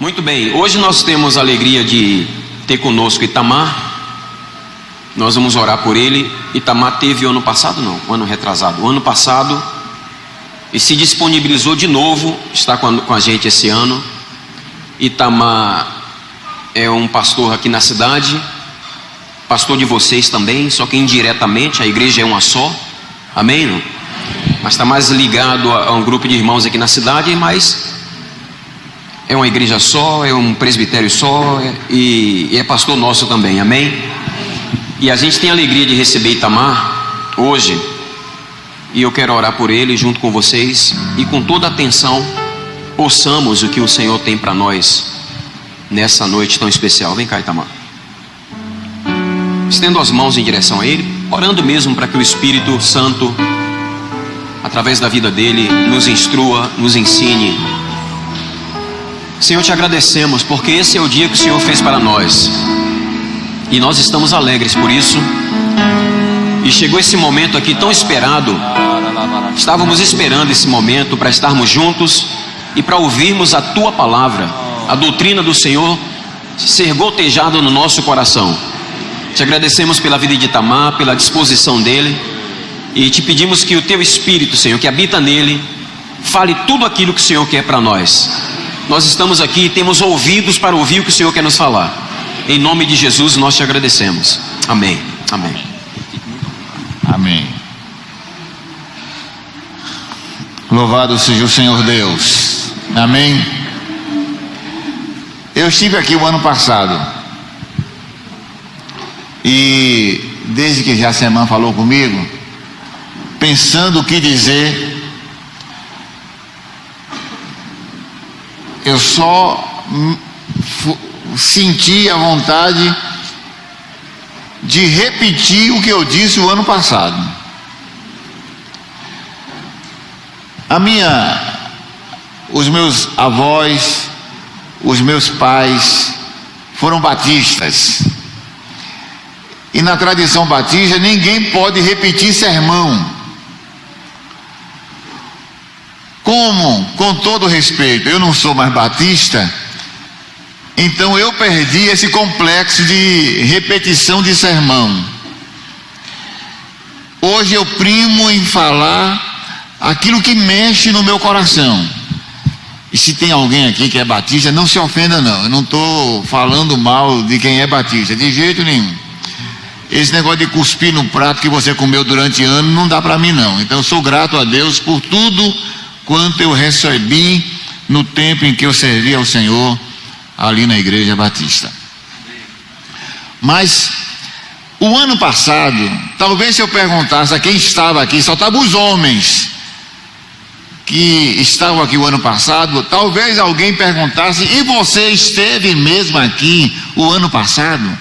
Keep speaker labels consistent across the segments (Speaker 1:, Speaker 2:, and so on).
Speaker 1: Muito bem, hoje nós temos a alegria de ter conosco Itamar. Nós vamos orar por ele. Itamar teve o ano passado, não, o ano retrasado, o ano passado, e se disponibilizou de novo, está com a gente esse ano. Itamar é um pastor aqui na cidade, pastor de vocês também, só que indiretamente, a igreja é uma só, amém? Não? Mas está mais ligado a um grupo de irmãos aqui na cidade, mas é uma igreja só, é um presbitério só, e é pastor nosso também, amém? E a gente tem a alegria de receber Itamar hoje, e eu quero orar por ele junto com vocês, e com toda a atenção, ouçamos o que o Senhor tem para nós nessa noite tão especial. Vem cá, Itamar. Estendo as mãos em direção a ele, orando mesmo para que o Espírito Santo, através da vida dele, nos instrua, nos ensine. Senhor, te agradecemos, porque esse é o dia que o Senhor fez para nós, e nós estamos alegres por isso. E chegou esse momento aqui tão esperado. Estávamos esperando esse momento para estarmos juntos e para ouvirmos a tua palavra, a doutrina do Senhor ser gotejada no nosso coração. Te agradecemos pela vida de Itamar, pela disposição dele, e te pedimos que o teu Espírito, Senhor, que habita nele, fale tudo aquilo que o Senhor quer para nós. Nós estamos aqui e temos ouvidos para ouvir o que o Senhor quer nos falar. Em nome de Jesus nós te agradecemos. Amém. Amém.
Speaker 2: Amém. Louvado seja o Senhor Deus. Amém. Eu estive aqui o ano passado, e desde que já a semana falou comigo, pensando o que dizer, eu só senti a vontade de repetir o que eu disse o ano passado. Os meus avós, os meus pais foram batistas, e na tradição batista ninguém pode repetir sermão. Como, com todo respeito, eu não sou mais batista, então eu perdi esse complexo de repetição de sermão. Hoje eu primo em falar aquilo que mexe no meu coração. E se tem alguém aqui que é batista, não se ofenda não, eu não estou falando mal de quem é batista, de jeito nenhum. Esse negócio de cuspir no prato que você comeu durante anos não dá para mim não. Então eu sou grato a Deus por tudo quanto eu recebi no tempo em que eu servi ao Senhor ali na igreja batista. Mas o ano passado, talvez se eu perguntasse a quem estava aqui, só estavam os homens que estavam aqui o ano passado, talvez alguém perguntasse: e você esteve mesmo aqui o ano passado?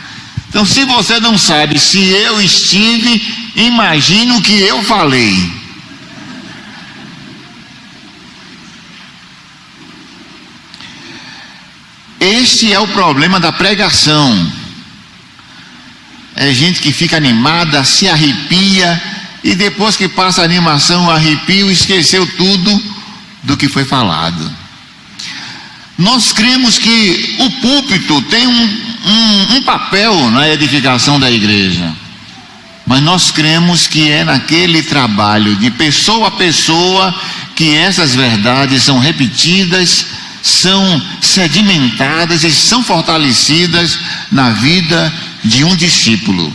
Speaker 2: Então, se você não sabe se eu estive, imagine o que eu falei. Este é o problema da pregação. É gente que fica animada, se arrepia, e depois que passa a animação, o arrepio, esqueceu tudo do que foi falado. Nós cremos que o púlpito tem um papel na edificação da igreja, mas nós cremos que é naquele trabalho de pessoa a pessoa que essas verdades são repetidas, são sedimentadas e são fortalecidas na vida de um discípulo.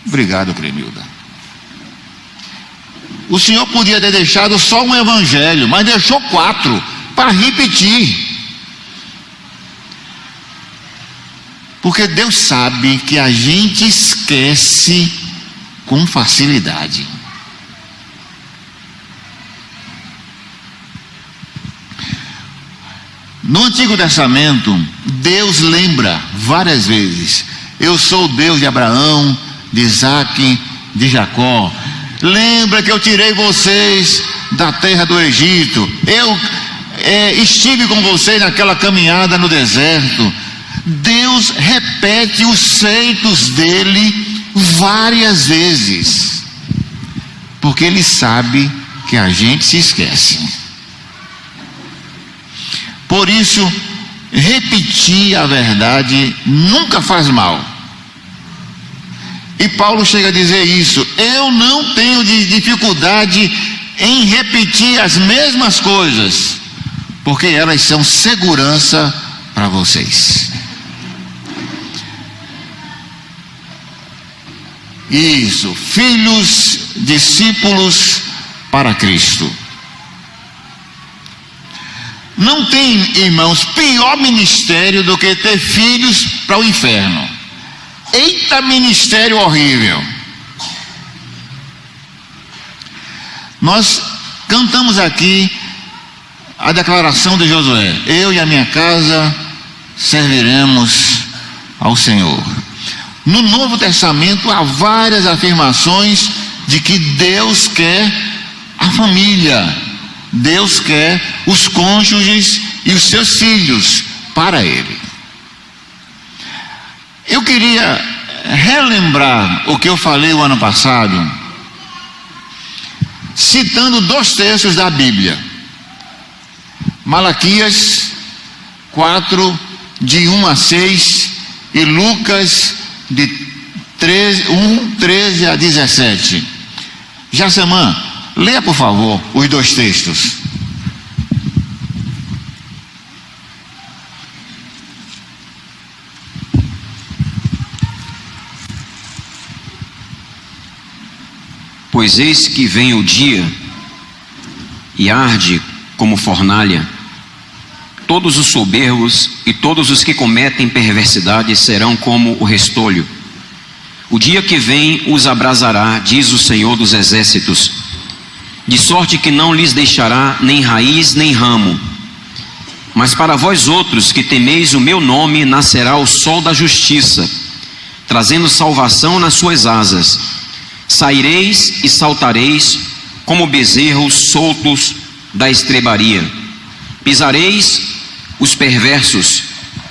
Speaker 2: Obrigado, Cremilda. O Senhor podia ter deixado só um evangelho, mas deixou 4 para repetir. Porque Deus sabe que a gente esquece com facilidade. No Antigo Testamento, Deus lembra várias vezes: eu sou o Deus de Abraão, de Isaac, de Jacó. Lembra que eu tirei vocês da terra do Egito, eu estive com vocês naquela caminhada no deserto. Deus repete os feitos dele várias vezes, porque ele sabe que a gente se esquece. Por isso, repetir a verdade nunca faz mal. E Paulo chega a dizer isso: eu não tenho dificuldade em repetir as mesmas coisas, porque elas são segurança para vocês. Isso, filhos, discípulos para Cristo. Não tem, irmãos, pior ministério do que ter filhos para o inferno. Eita, ministério horrível. Nós cantamos aqui a declaração de Josué: eu e a minha casa serviremos ao Senhor. No Novo Testamento há várias afirmações de que Deus quer a família, Deus quer os cônjuges e os seus filhos para Ele. Eu queria relembrar o que eu falei o ano passado, citando 2 textos da Bíblia: Malaquias 4, de 1 a 6, e Lucas de 13 a 17. Jassamã, leia por favor os 2 textos.
Speaker 1: Pois eis que vem o dia e arde como fornalha. Todos os soberbos e todos os que cometem perversidade serão como o restolho. O dia que vem os abrasará, diz o Senhor dos Exércitos, de sorte que não lhes deixará nem raiz nem ramo. Mas para vós outros que temeis o meu nome, nascerá o sol da justiça, trazendo salvação nas suas asas. Saireis e saltareis como bezerros soltos da estrebaria. Pisareis os perversos,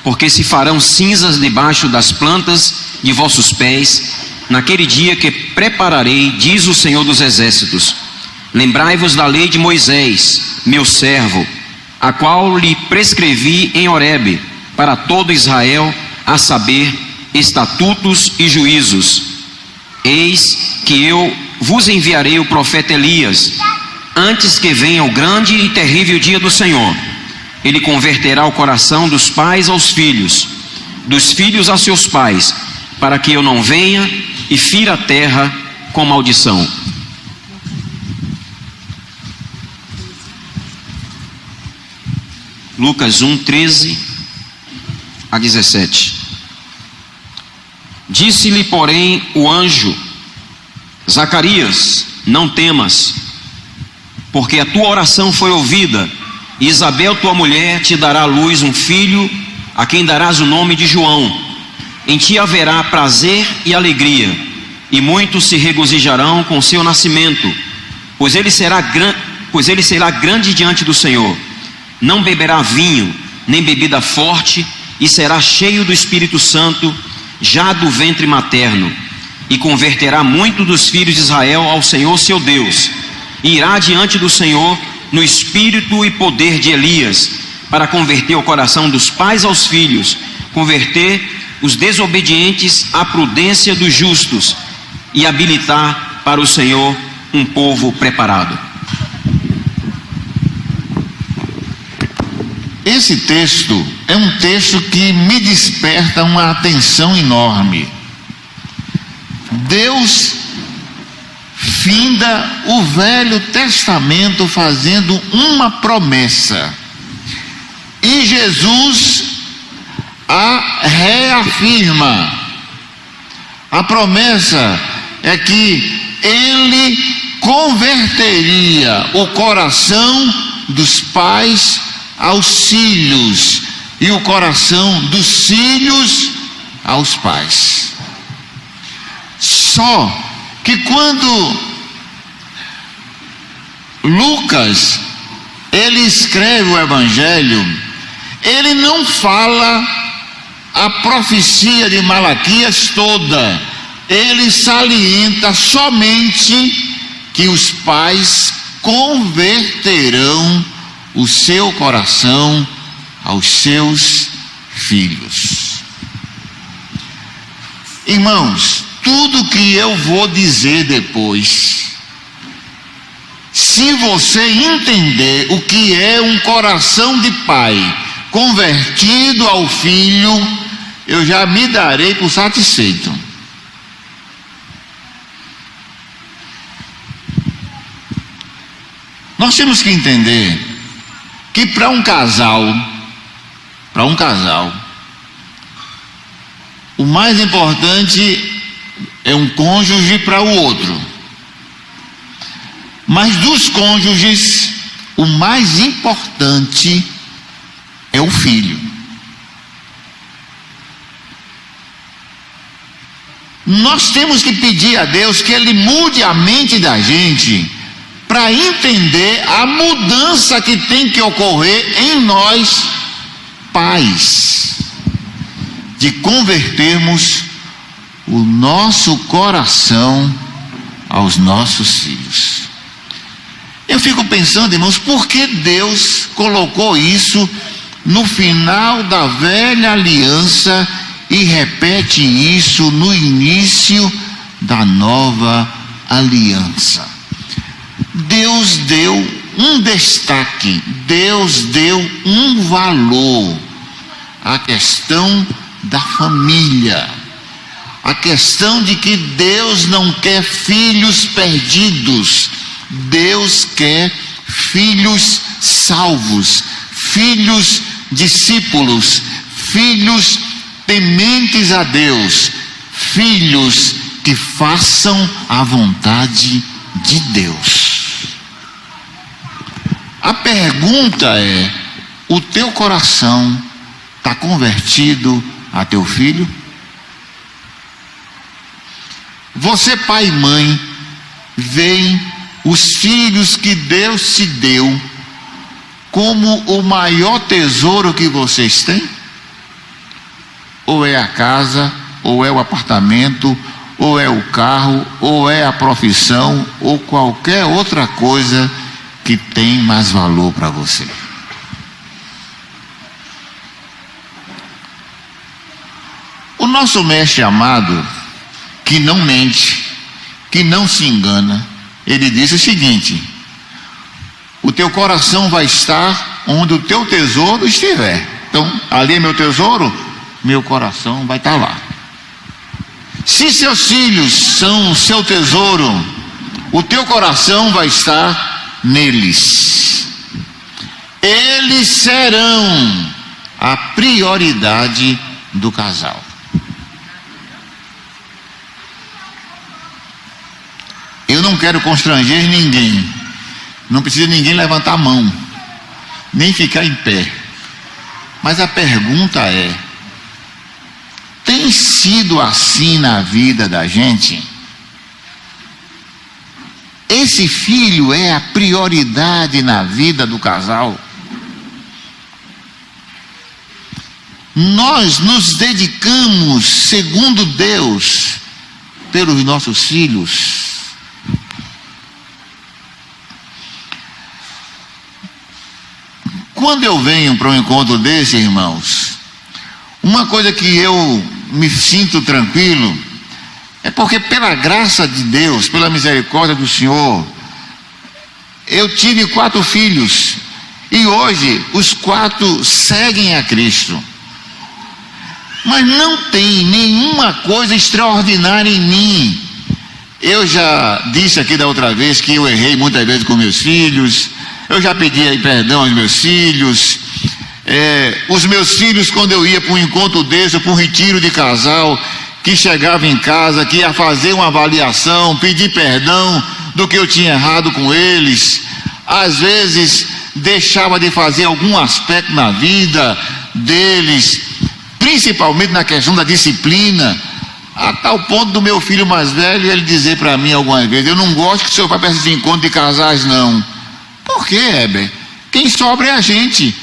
Speaker 1: porque se farão cinzas debaixo das plantas de vossos pés, naquele dia que prepararei, diz o Senhor dos Exércitos. Lembrai-vos da lei de Moisés, meu servo, a qual lhe prescrevi em Horebe, para todo Israel, a saber, estatutos e juízos. Eis que eu vos enviarei o profeta Elias, antes que venha o grande e terrível dia do Senhor. Ele converterá o coração dos pais aos filhos, dos filhos a seus pais, para que eu não venha e fira a terra com maldição. Lucas 1, 13 a 17. Disse-lhe, porém, o anjo: Zacarias, não temas, porque a tua oração foi ouvida, e Isabel, tua mulher, te dará à luz um filho, a quem darás o nome de João. Em ti haverá prazer e alegria, e muitos se regozijarão com seu nascimento, pois ele será grande diante do Senhor. Não beberá vinho, nem bebida forte, e será cheio do Espírito Santo, já do ventre materno, e converterá muito dos filhos de Israel ao Senhor seu Deus, e irá diante do Senhor no espírito e poder de Elias, para converter o coração dos pais aos filhos, converter os desobedientes à prudência dos justos, e habilitar para o Senhor um povo preparado.
Speaker 2: Esse texto é um texto que me desperta uma atenção enorme. Deus finda o Velho Testamento fazendo uma promessa, e Jesus a reafirma. A promessa é que ele converteria o coração dos pais aos filhos e o coração dos filhos aos pais. Só que quando Lucas ele escreve o Evangelho, ele não fala a profecia de Malaquias toda, ele salienta somente que os pais converterão o seu coração aos seus filhos. Irmãos, tudo que eu vou dizer depois, se você entender o que é um coração de pai convertido ao filho, eu já me darei por satisfeito. Nós temos que entender que para um casal, o mais importante é um cônjuge para o outro. Mas dos cônjuges, o mais importante é o filho. Nós temos que pedir a Deus que Ele mude a mente da gente para entender a mudança que tem que ocorrer em nós, pais, de convertermos o nosso coração aos nossos filhos. Eu fico pensando, irmãos, por que Deus colocou isso no final da velha aliança e repete isso no início da nova aliança? Deus deu um destaque, Deus deu um valor à questão da família, a questão de que Deus não quer filhos perdidos, Deus quer filhos salvos, filhos discípulos, filhos tementes a Deus, filhos que façam a vontade de Deus. A pergunta é: o teu coração está convertido a teu filho? Você, pai e mãe, veem os filhos que Deus te deu como o maior tesouro que vocês têm? Ou é a casa, ou é o apartamento, ou é o carro, ou é a profissão, ou qualquer outra coisa que tem mais valor para você? O nosso mestre amado, que não mente, que não se engana, ele disse o seguinte: o teu coração vai estar onde o teu tesouro estiver. Então, ali é meu tesouro, meu coração vai estar lá. Se seus filhos são o seu tesouro, o teu coração vai estar neles. Eles serão a prioridade do casal. Eu não quero constranger ninguém, não precisa ninguém levantar a mão, nem ficar em pé, mas a pergunta é: tem sido assim na vida da gente? Esse filho é a prioridade na vida do casal? Nós nos dedicamos, segundo Deus, pelos nossos filhos? Quando eu venho para um encontro desse, irmãos, uma coisa que eu me sinto tranquilo é porque, pela graça de Deus, pela misericórdia do Senhor, eu tive 4 filhos e hoje os 4 seguem a Cristo. Mas não tem nenhuma coisa extraordinária em mim. Eu já disse aqui da outra vez que eu errei muitas vezes com meus filhos. Eu já pedi perdão aos meus filhos. Os meus filhos, quando eu ia para um encontro desse, para um retiro de casal, que chegava em casa, que ia fazer uma avaliação, pedir perdão do que eu tinha errado com eles, às vezes deixava de fazer algum aspecto na vida deles, principalmente na questão da disciplina, a tal ponto do meu filho mais velho ele dizer para mim algumas vezes: eu não gosto que o senhor vá para esses encontros de casais, não. Por quê, Heber? Quem sobra é a gente.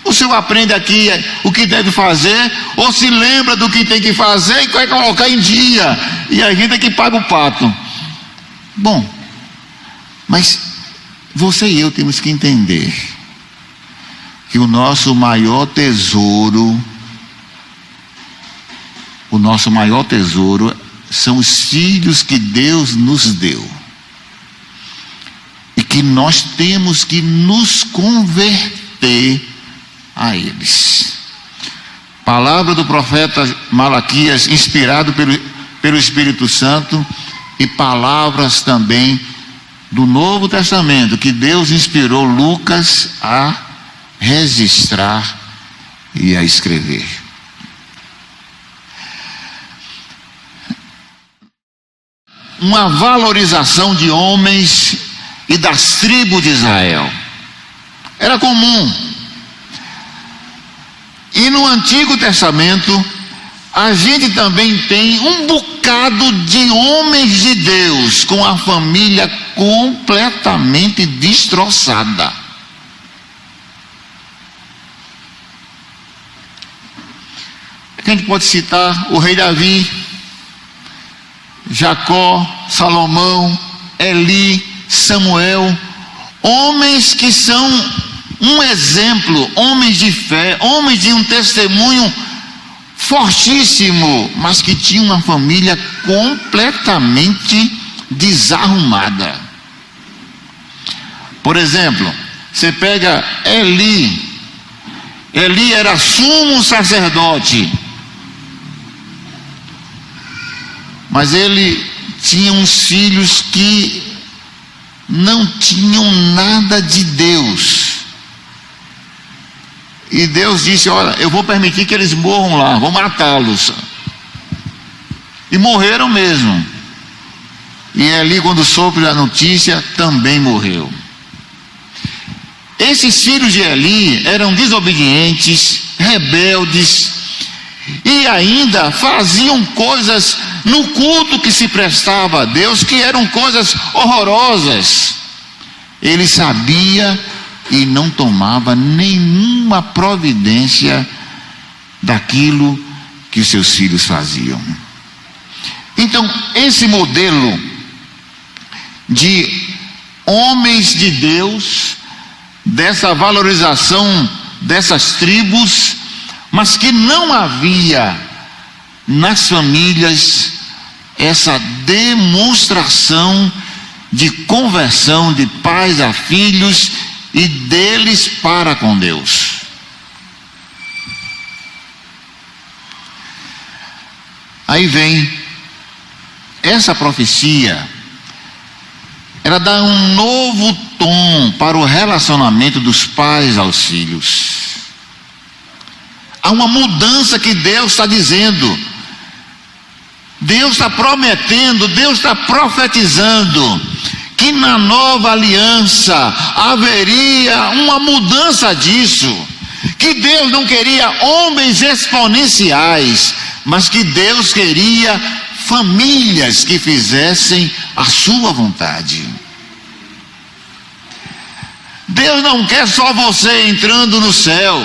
Speaker 2: O senhor aprende aqui o que deve fazer, ou se lembra do que tem que fazer e vai colocar em dia, e a gente é que paga o pato. Bom, mas Você e eu temos que entender que o nosso maior tesouro são os filhos que Deus nos deu. E que nós temos que nos converter a eles. Palavra do profeta Malaquias, inspirado pelo Espírito Santo, e palavras também do Novo Testamento, que Deus inspirou Lucas a registrar e a escrever. Uma valorização de homens e das tribos de Israel era comum. E no Antigo Testamento a gente também tem um bocado de homens de Deus com a família completamente destroçada. A gente pode citar o rei Davi, Jacó, Salomão, Eli, Samuel, homens que são um exemplo, homens de fé, homens de um testemunho fortíssimo, mas que tinham uma família completamente desarrumada. Por exemplo, você pega Eli era sumo sacerdote, mas ele tinha uns filhos que não tinham nada de Deus. E Deus disse: olha, eu vou permitir que eles morram lá, vou matá-los. E morreram mesmo. E Eli, quando soube a notícia, também morreu. Esses filhos de Eli eram desobedientes, rebeldes, e ainda faziam coisas no culto que se prestava a Deus, que eram coisas horrorosas. Ele sabia e não tomava nenhuma providência daquilo que seus filhos faziam. Então, esse modelo de homens de Deus, dessa valorização dessas tribos, mas que não havia nas famílias essa demonstração de conversão de pais a filhos e deles para com Deus. Aí vem essa profecia, ela dá um novo tom para o relacionamento dos pais aos filhos. Há uma mudança que Deus está dizendo, Deus está prometendo, Deus está profetizando que na nova aliança haveria uma mudança disso, que Deus não queria homens exponenciais, mas que Deus queria famílias que fizessem a sua vontade. Deus não quer só você entrando no céu,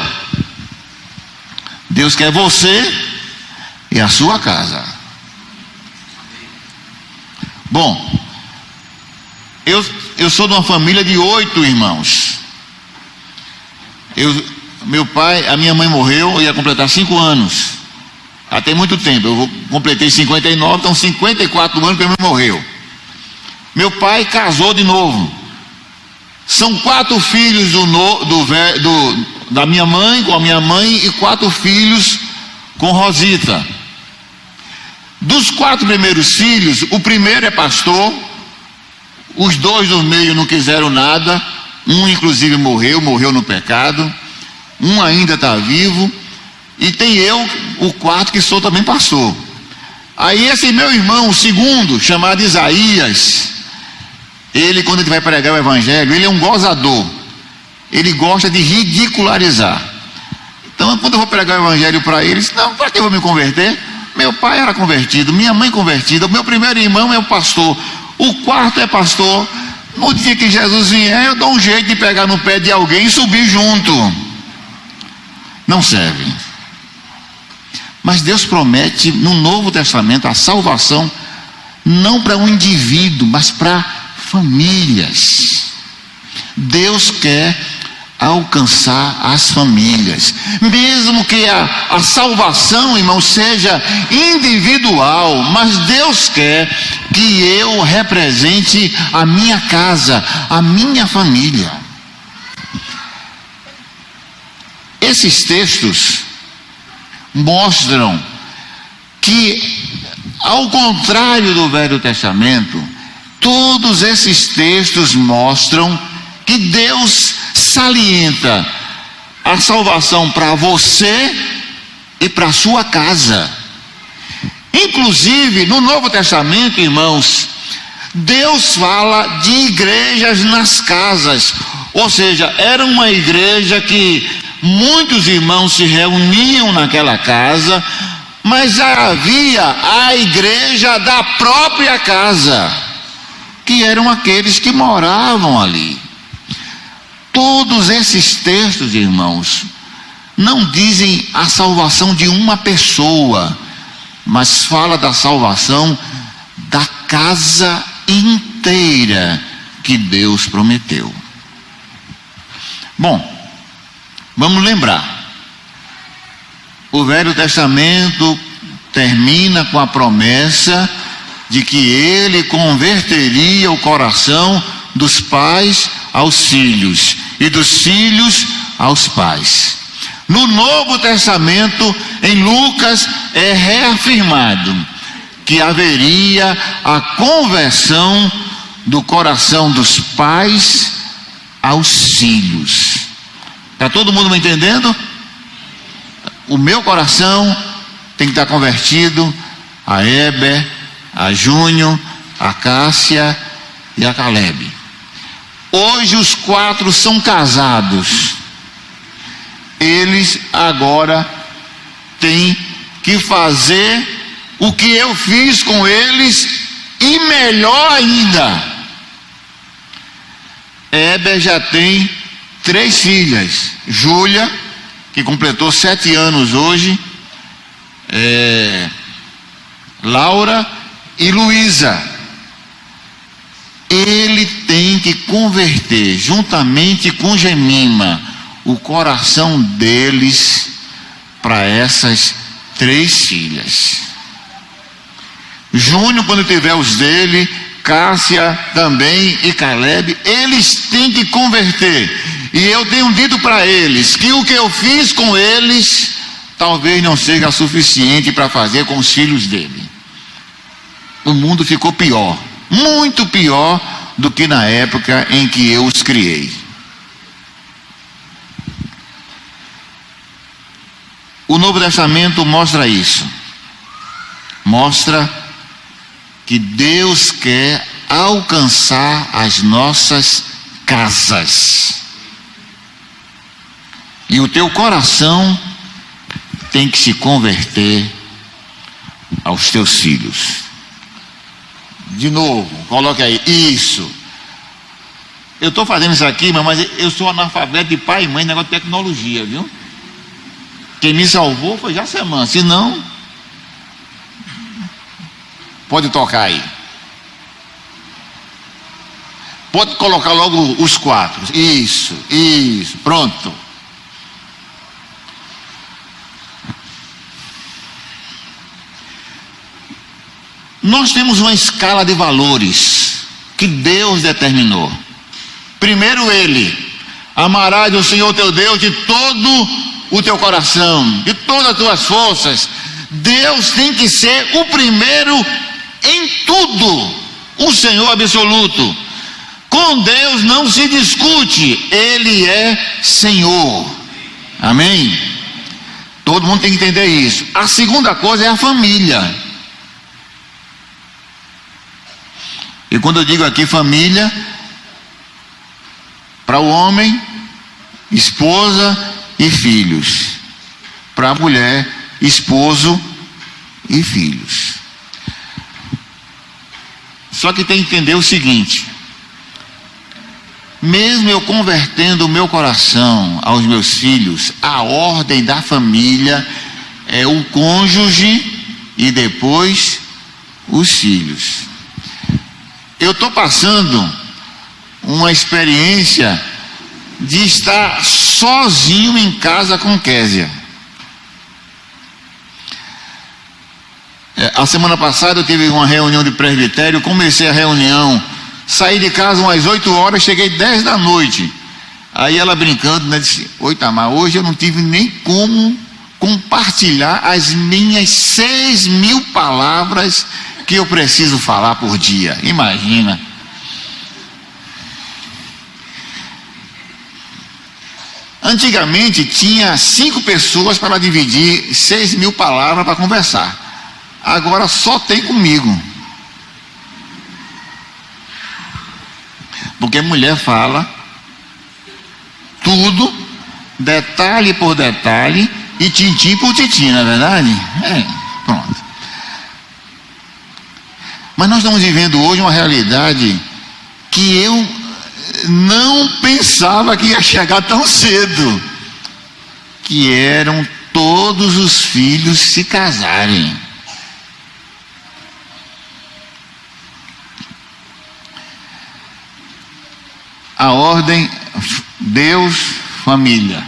Speaker 2: Deus quer você e a sua casa. Bom, eu sou de uma família de 8 irmãos. Meu pai, a minha mãe morreu, eu ia completar 5 anos. Até muito tempo, eu completei 59, então 54 anos que ele morreu. Meu pai casou de novo. São 4 filhos da minha mãe, com a minha mãe, e 4 filhos com Rosita. Dos 4 primeiros filhos, o primeiro é pastor, os 2 do meio não quiseram nada, um inclusive morreu no pecado, um ainda está vivo, e tem eu, o 4, que sou também pastor. Aí esse meu irmão, o segundo, chamado Isaías, ele, quando ele vai pregar o evangelho, ele é um gozador, ele gosta de ridicularizar. Então, quando eu vou pregar o evangelho para eles, não, para que eu vou me converter? Meu pai era convertido, minha mãe convertida, o meu primeiro irmão é o pastor, o 4 é pastor. No dia que Jesus vier, eu dou um jeito de pegar no pé de alguém e subir junto. Não serve. Mas Deus promete no Novo Testamento a salvação, não para um indivíduo, mas para famílias. Deus quer alcançar as famílias, mesmo que a salvação, irmão, seja individual, mas Deus quer que eu represente a minha casa, a minha família. Esses textos mostram que, ao contrário do Velho Testamento, todos esses textos mostram que Deus salienta a salvação para você e para a sua casa. Inclusive, no Novo Testamento, irmãos, Deus fala de igrejas nas casas. Ou seja, era uma igreja que muitos irmãos se reuniam naquela casa, mas havia a igreja da própria casa, que eram aqueles que moravam ali. Todos esses textos, irmãos, não dizem a salvação de uma pessoa, mas fala da salvação da casa inteira que Deus prometeu. Bom, vamos lembrar. O Velho Testamento termina com a promessa de que ele converteria o coração dos pais aos filhos e dos filhos aos pais. No Novo Testamento, em Lucas, é reafirmado que haveria a conversão do coração dos pais aos filhos. Está todo mundo me entendendo? O meu coração tem que estar convertido a Heber, a Júnior, a Cássia e a Caleb. Hoje os 4 são casados. Eles agora têm que fazer o que eu fiz com eles e melhor ainda. Heber já tem 3 filhas. Júlia, que completou 7 anos hoje, Laura e Luísa. Ele tem que converter, juntamente com Jemima, o coração deles para essas 3 filhas. Júnior, quando tiver os dele, Cássia também e Caleb, eles têm que converter. E eu tenho dito para eles que o que eu fiz com eles talvez não seja suficiente para fazer com os filhos dele. O mundo ficou pior, muito pior do que na época em que eu os criei. O Novo Testamento mostra isso. Mostra que Deus quer alcançar as nossas casas. E o teu coração tem que se converter aos teus filhos. De novo, coloque aí, isso. Eu estou fazendo isso aqui, mas eu sou analfabeto de pai e mãe, negócio de tecnologia, viu? Quem me salvou foi Jacemã, se não, pode tocar aí. Pode colocar logo os 4. Isso, pronto. Nós temos uma escala de valores que Deus determinou. Primeiro ele: amarás o Senhor teu Deus de todo o teu coração, de todas as tuas forças. Deus tem que ser o primeiro em tudo, o Senhor absoluto. Com Deus não se discute, Ele é Senhor. Amém? Todo mundo tem que entender isso. A segunda coisa é a família. E quando eu digo aqui família, para o homem, esposa e filhos. Para a mulher, esposo e filhos. Só que tem que entender o seguinte: mesmo eu convertendo o meu coração aos meus filhos, a ordem da família é o cônjuge e depois os filhos. Eu estou passando uma experiência de estar sozinho em casa com Késia. A semana passada eu tive uma reunião de presbitério, comecei a reunião, saí de casa umas 8 horas, cheguei 10 da noite. Aí ela brincando, né, disse: oi Tamar, hoje eu não tive nem como compartilhar as minhas 6.000 palavras que eu preciso falar por dia. Imagina. Antigamente tinha 5 pessoas para dividir 6.000 palavras para conversar. Agora só tem comigo. Porque mulher fala tudo, detalhe por detalhe, e tintim por tintim, não é verdade? Pronto. Mas nós estamos vivendo hoje uma realidade que eu não pensava que ia chegar tão cedo, que eram todos os filhos se casarem. A ordem: Deus, família.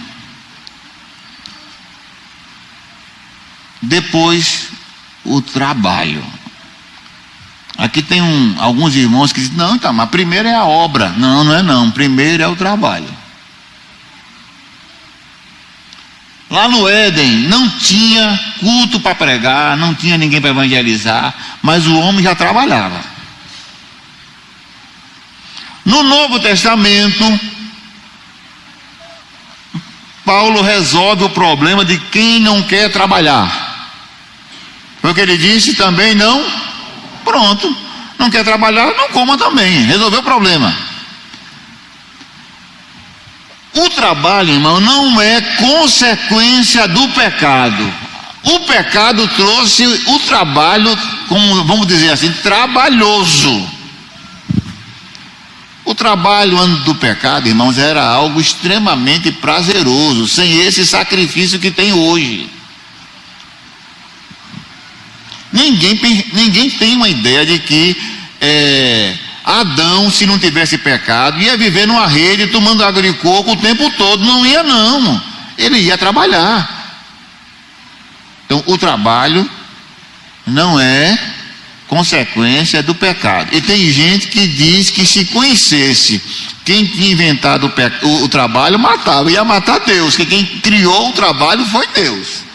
Speaker 2: Depois, o trabalho. Aqui tem alguns irmãos que dizem: não, então, mas primeiro é a obra. Não, não é não. Primeiro é o trabalho. Lá no Éden não tinha culto para pregar, não tinha ninguém para evangelizar, mas o homem já trabalhava. No Novo Testamento, Paulo resolve o problema de quem não quer trabalhar. Foi o que ele disse: também não. Pronto, não quer trabalhar, não coma também. Resolveu o problema. O trabalho, irmão, não é consequência do pecado. O pecado trouxe o trabalho, como vamos dizer assim, trabalhoso. O trabalho antes do pecado, irmãos, era algo extremamente prazeroso, sem esse sacrifício que tem hoje. Ninguém tem uma ideia de que Adão, se não tivesse pecado, ia viver numa rede tomando água de coco o tempo todo. Não ia não, ele ia trabalhar. Então o trabalho não é consequência do pecado. E tem gente que diz que se conhecesse quem tinha inventado o trabalho, matava, ia matar Deus, que quem criou o trabalho foi Deus.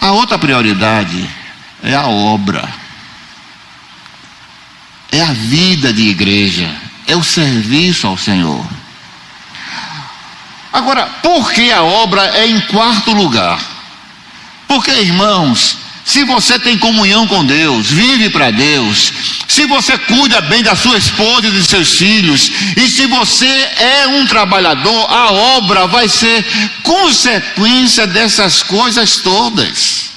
Speaker 2: A outra prioridade é a obra, é a vida de igreja, é o serviço ao Senhor. Agora, por que a obra é em quarto lugar? Porque, irmãos, se você tem comunhão com Deus, vive para Deus, se você cuida bem da sua esposa e dos seus filhos, e se você é um trabalhador, a obra vai ser consequência dessas coisas todas.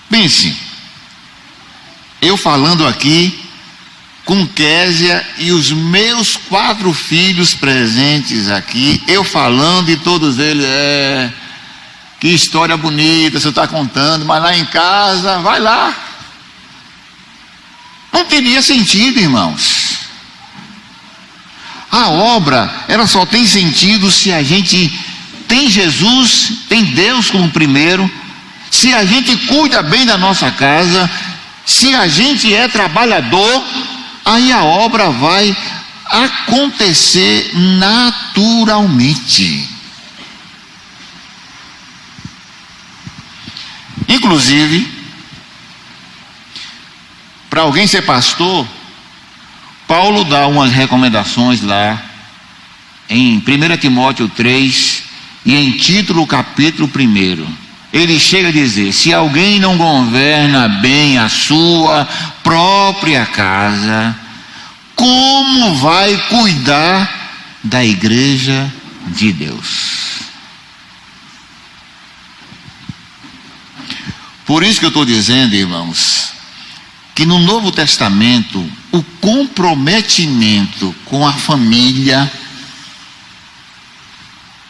Speaker 2: Pense, eu falando aqui com Késia e os meus 4 filhos presentes aqui, eu falando e todos eles: que história bonita você está contando, mas lá em casa, vai lá. Não teria sentido, irmãos. A obra, ela só tem sentido se a gente tem Jesus, tem Deus como primeiro, se a gente cuida bem da nossa casa, se a gente é trabalhador, aí a obra vai acontecer naturalmente. Inclusive, para alguém ser pastor, Paulo dá umas recomendações lá em 1 Timóteo 3 e em Tito capítulo 1. Ele chega a dizer: se alguém não governa bem a sua própria casa, como vai cuidar da igreja de Deus? Por isso que eu estou dizendo, irmãos, que no Novo Testamento o comprometimento com a família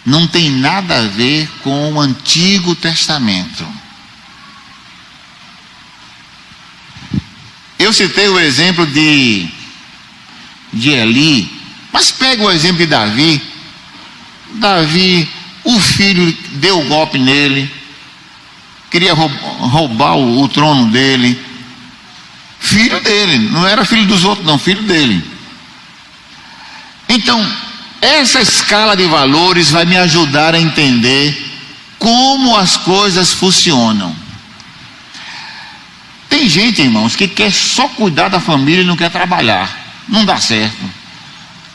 Speaker 2: não tem nada a ver com o Antigo Testamento. Eu citei o exemplo de Eli, mas pega o exemplo de Davi. Davi, o filho deu golpe nele, queria roubar o trono dele. Filho dele, não era filho dos outros não, filho dele. Então, essa escala de valores vai me ajudar a entender como as coisas funcionam. Tem gente, irmãos, que quer só cuidar da família e não quer trabalhar. Não dá certo.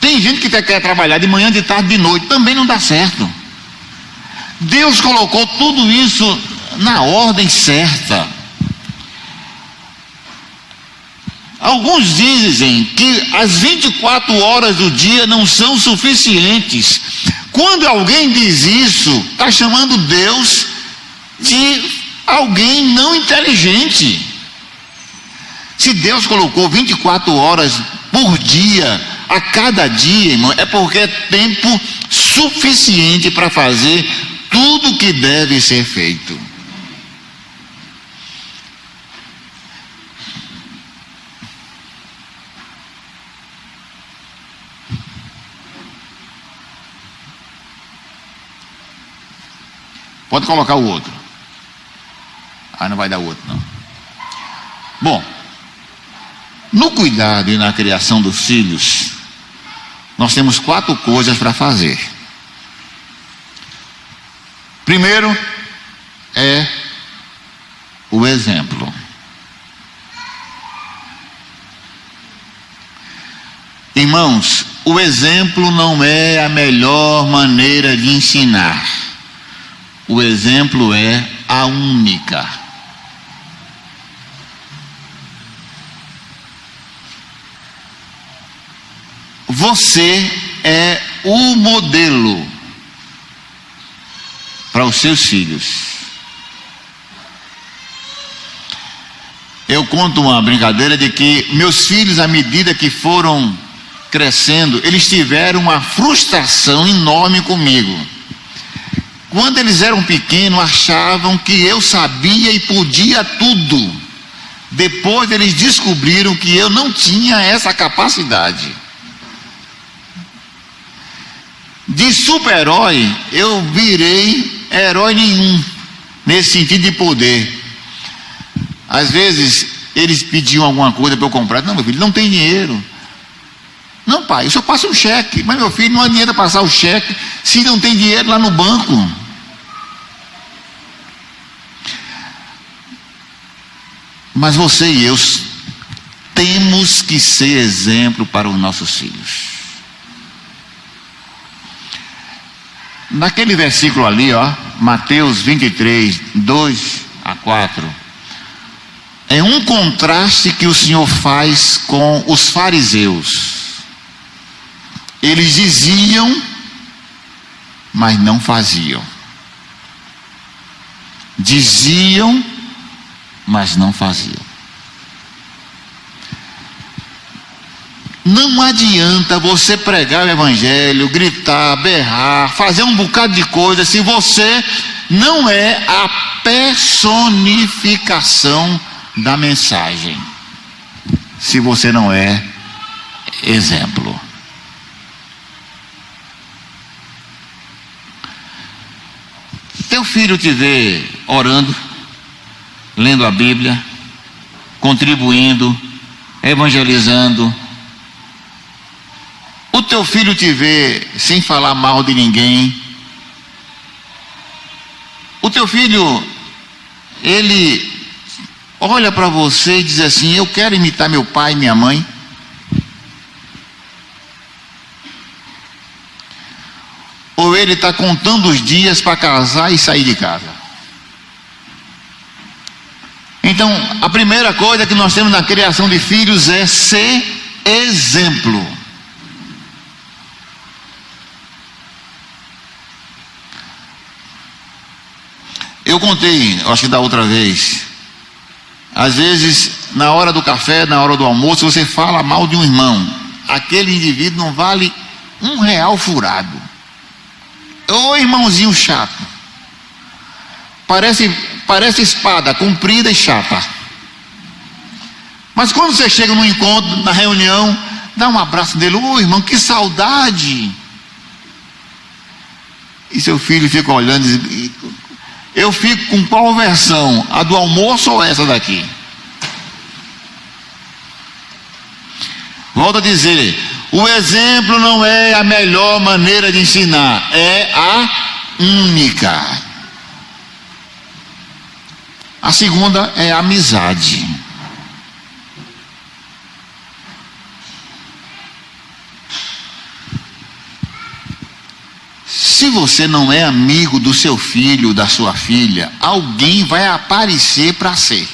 Speaker 2: Tem gente que quer trabalhar de manhã, de tarde, de noite. Também não dá certo. Deus colocou tudo isso na ordem certa. Alguns dizem que as 24 horas do dia não são suficientes. Quando alguém diz isso, está chamando Deus de alguém não inteligente. Se Deus colocou 24 horas por dia, a cada dia, irmão, é porque é tempo suficiente para fazer tudo o que deve ser feito. Pode colocar o outro. Ah, não vai dar outro não. Bom, no cuidado e na criação dos filhos, nós temos 4 coisas para fazer. Primeiro é o exemplo. Irmãos, o exemplo não é a melhor maneira de ensinar. O exemplo é a única. Você é o modelo para os seus filhos. Eu conto uma brincadeira de que meus filhos, à medida que foram crescendo, eles tiveram uma frustração enorme comigo. Quando eles eram pequenos, achavam que eu sabia e podia tudo. Depois eles descobriram que eu não tinha essa capacidade. De super-herói, eu virei herói nenhum, nesse sentido de poder. Às vezes, eles pediam alguma coisa para eu comprar. Não, meu filho, não tem dinheiro. Não, pai, eu só passo um cheque. Mas, meu filho, não adianta passar o cheque se não tem dinheiro lá no banco. Mas você e eu temos que ser exemplo para os nossos filhos. Naquele versículo ali, ó, Mateus 23, 2-4, é um contraste que o Senhor faz com os fariseus. Eles diziam, mas não faziam. Diziam, mas não faziam. Não adianta você pregar o evangelho, gritar, berrar, fazer um bocado de coisa, se você não é a personificação da mensagem. Se você não é exemplo. Teu filho te vê orando, lendo a Bíblia, contribuindo, evangelizando. O teu filho te vê sem falar mal de ninguém. O teu filho, ele olha para você e diz assim: eu quero imitar meu pai e minha mãe. Ou ele está contando os dias para casar e sair de casa. Então, a primeira coisa que nós temos na criação de filhos é ser exemplo. Eu contei, acho que da outra vez, às vezes, na hora do café, na hora do almoço, você fala mal de um irmão. Aquele indivíduo não vale R$1 furado. Ô irmãozinho chato. Parece espada, comprida e chata. Mas quando você chega num encontro, na reunião, dá um abraço dele: ô irmão, que saudade. E seu filho fica olhando e diz: eu fico com qual versão? A do almoço ou essa daqui? Volto a dizer, o exemplo não é a melhor maneira de ensinar, é a única. A segunda é a amizade. Se você não é amigo do seu filho, da sua filha, alguém vai aparecer para ser.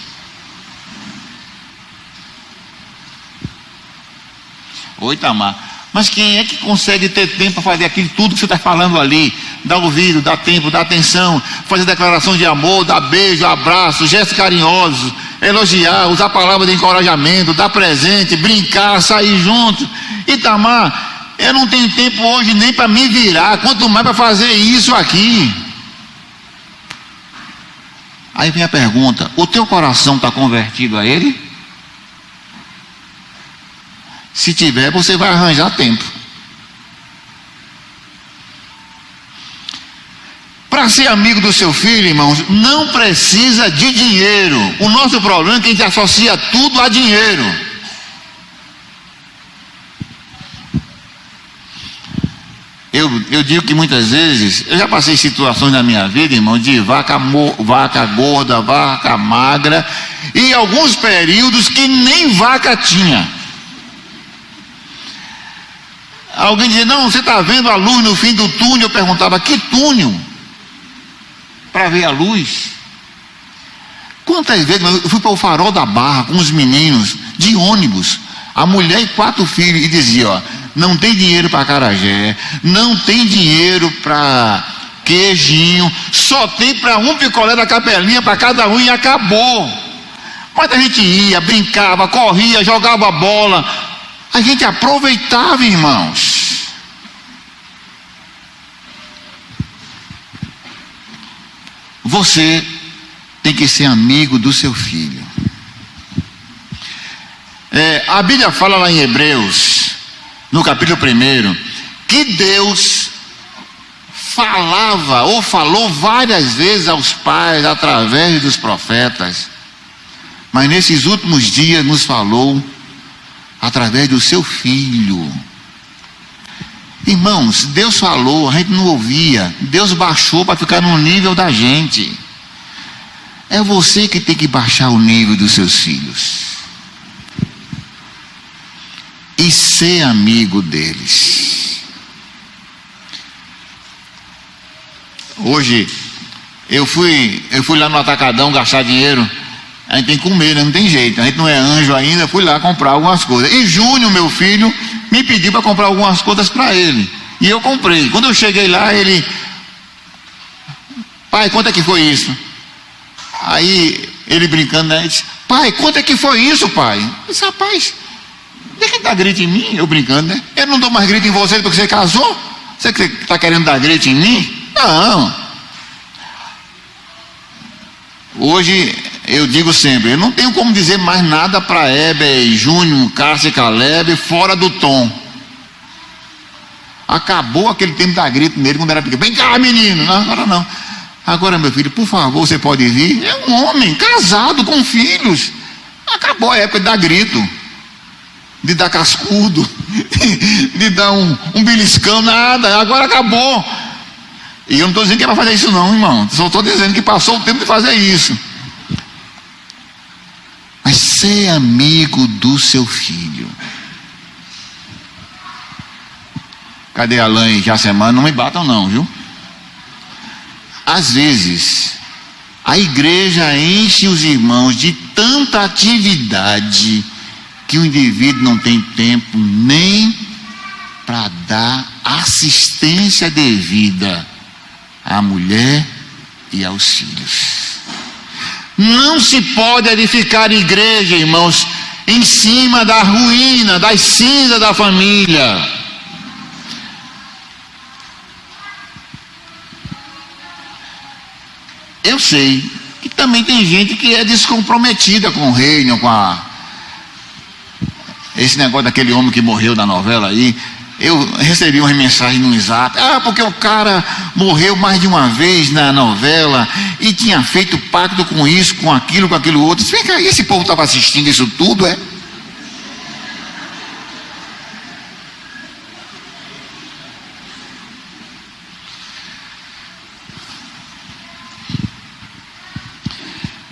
Speaker 2: Oi, Tamar, mas quem é que consegue ter tempo para fazer aquilo tudo que você está falando ali? Dar ouvido, dar tempo, dar atenção, fazer declaração de amor, dar beijo, abraço, gestos carinhosos, elogiar, usar palavras de encorajamento, dar presente, brincar, sair junto. Itamar, eu não tenho tempo hoje nem para me virar, quanto mais para fazer isso aqui. Aí vem a pergunta: o teu coração está convertido a Ele? Se tiver, você vai arranjar tempo. Para ser amigo do seu filho, irmãos, não precisa de dinheiro. O nosso problema é que a gente associa tudo a dinheiro. Eu digo que muitas vezes, eu já passei situações na minha vida, irmão, de vaca gorda, vaca magra, e alguns períodos que nem vaca tinha. Alguém dizia: não, você está vendo a luz no fim do túnel? Eu perguntava: que túnel? Para ver a luz. Quantas vezes eu fui para o Farol da Barra com os meninos de ônibus, a mulher e 4 filhos, e dizia: ó, não tem dinheiro para acarajé, não tem dinheiro para queijinho, só tem para um picolé da capelinha para cada um, e acabou. Mas a gente ia, brincava, corria, jogava bola, a gente aproveitava, irmãos. Você tem que ser amigo do seu filho. A Bíblia fala lá em Hebreus, no capítulo 1, que Deus falava ou falou várias vezes aos pais através dos profetas, mas nesses últimos dias nos falou através do seu filho. Irmãos, Deus falou, a gente não ouvia. Deus baixou para ficar no nível da gente. É você que tem que baixar o nível dos seus filhos e ser amigo deles. Hoje eu fui lá no Atacadão gastar dinheiro. A gente tem que comer, né? Não tem jeito, a gente não é anjo ainda. Fui lá comprar algumas coisas, e Júnior, meu filho, me pediu para comprar algumas coisas para ele, e eu comprei. Quando eu cheguei lá, ele: pai, quanto é que foi isso? Aí ele brincando, né, disse: pai, quanto é que foi isso, pai? Eu disse: rapaz, deixa ele dar grito em mim. Eu brincando, né? Eu não dou mais grito em você porque você casou? Você que está querendo dar grito em mim? Não. Hoje eu digo sempre, eu não tenho como dizer mais nada para Heber, Júnior, Cássio e Caleb fora do tom. Acabou aquele tempo de dar grito nele quando era pequeno: vem cá, menino. Não, agora não. Agora, meu filho, por favor, você pode vir. É um homem casado com filhos. Acabou a época de dar grito, de dar cascudo, de dar um beliscão, nada. Agora acabou. E eu não estou dizendo que é para fazer isso não, irmão. Só estou dizendo que passou o tempo de fazer isso. Mas ser amigo do seu filho. Cadê Alain e Jasemana? Não me batam não, viu? Às vezes a igreja enche os irmãos de tanta atividade que o indivíduo não tem tempo nem para dar assistência devida à mulher e aos filhos. Não se pode edificar igreja, irmãos, em cima da ruína, das cinzas da família. Eu sei que também tem gente que é descomprometida com o reino, esse negócio daquele homem que morreu na novela aí, eu recebi umas mensagens no WhatsApp. Porque o cara morreu mais de uma vez na novela e tinha feito pacto com isso, com aquilo outro. Vem cá, esse povo estava assistindo isso tudo, é?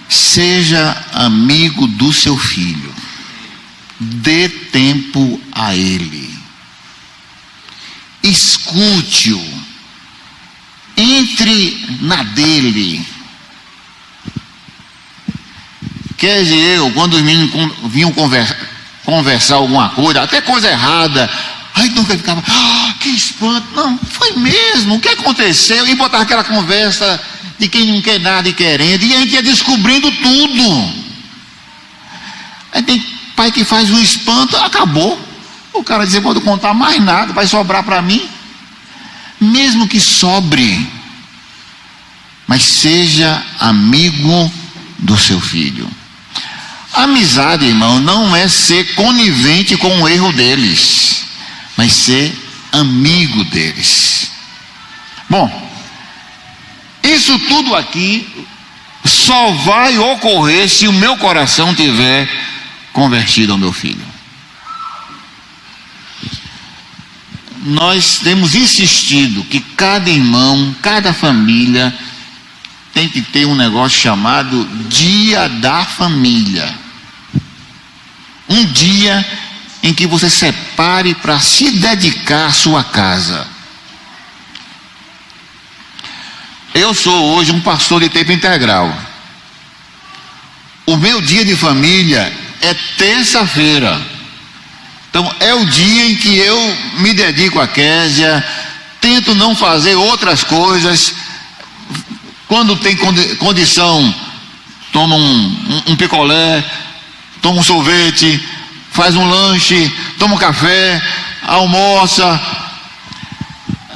Speaker 2: Seja amigo do seu filho. Dê tempo a ele. Escute-o. Entre na dele. Quer dizer, eu, quando os meninos vinham conversar alguma coisa, até coisa errada, aí nunca ficava, que espanto. Não, foi mesmo, o que aconteceu? E botava aquela conversa de quem não quer nada e querendo, e a gente ia descobrindo tudo. Aí tem pai que faz um espanto, acabou. O cara diz, eu vou contar mais nada, vai sobrar para mim. Mesmo que sobre, mas seja amigo do seu filho. Amizade, irmão, não é ser conivente com o erro deles, mas ser amigo deles. Bom, isso tudo aqui só vai ocorrer se o meu coração tiver convertido ao meu filho. Nós temos insistido que cada irmão, cada família tem que ter um negócio chamado Dia da Família. Um dia em que você separe para se dedicar à sua casa. Eu sou hoje um pastor de tempo integral. O meu dia de família é terça-feira. Então é o dia em que eu me dedico à Késia, tento não fazer outras coisas. Quando tem condição, toma um picolé, toma um sorvete, faz um lanche, toma um café, almoça.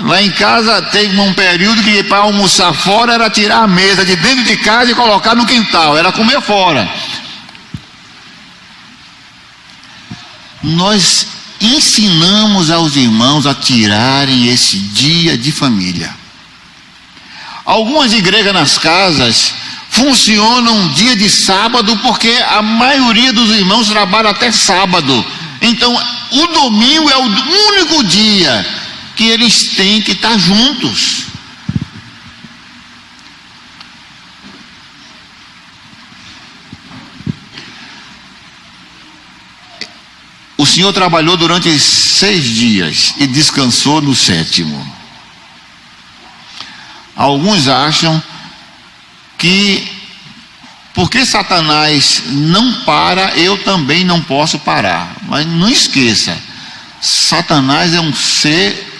Speaker 2: Lá em casa teve um período que para almoçar fora era tirar a mesa de dentro de casa e colocar no quintal, era comer fora. Nós ensinamos aos irmãos a tirarem esse dia de família. Algumas igrejas nas casas funcionam dia de sábado porque a maioria dos irmãos trabalha até sábado. Então, o domingo é o único dia que eles têm que estar juntos. O Senhor trabalhou durante 6 dias e descansou no 7º. Alguns acham que porque Satanás não para, eu também não posso parar. Mas não esqueça, Satanás é um ser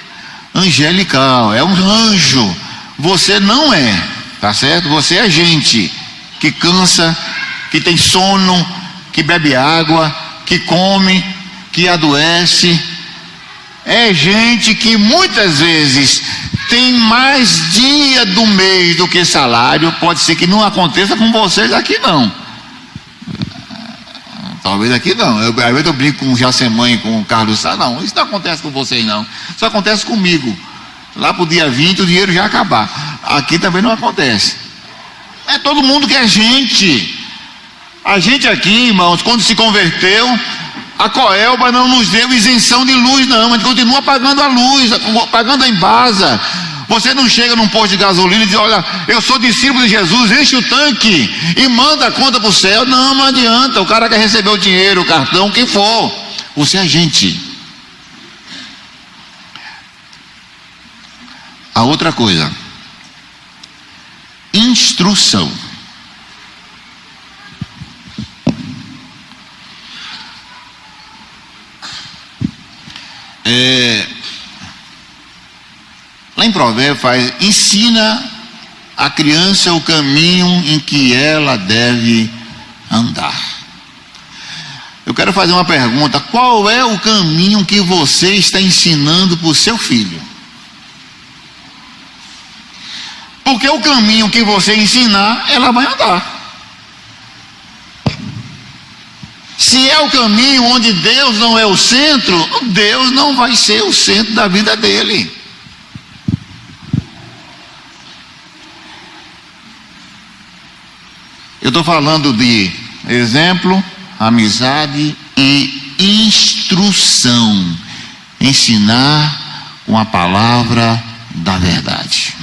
Speaker 2: angelical, é um anjo. Você não é, tá certo? Você é gente que cansa, que tem sono, que bebe água, que come, que adoece. É gente que muitas vezes tem mais dia do mês do que salário. Pode ser que não aconteça com vocês aqui não. Talvez aqui não. Às vezes eu brinco com o Jacemanha e com o Carlos Sá. Não, isso não acontece com vocês não. Isso acontece comigo. Lá pro dia 20 o dinheiro já acabar. Aqui também não acontece. É todo mundo que é gente. A gente aqui, irmãos, quando se converteu, a Coelba não nos deu isenção de luz não, a gente continua pagando a luz, pagando a Embasa. Você não chega num posto de gasolina e diz, olha, eu sou discípulo de Jesus, enche o tanque e manda a conta para o céu. Não, não adianta, o cara quer receber o dinheiro, o cartão, quem for. Você é gente. A outra coisa, instrução. Lá em Provérbios ensina a criança o caminho em que ela deve andar. Eu quero fazer uma pergunta: qual é o caminho que você está ensinando para o seu filho? Porque o caminho que você ensinar, ela vai andar. Se é o caminho onde Deus não é o centro, Deus não vai ser o centro da vida dele. Eu estou falando de exemplo, amizade e instrução. Ensinar com a palavra da verdade.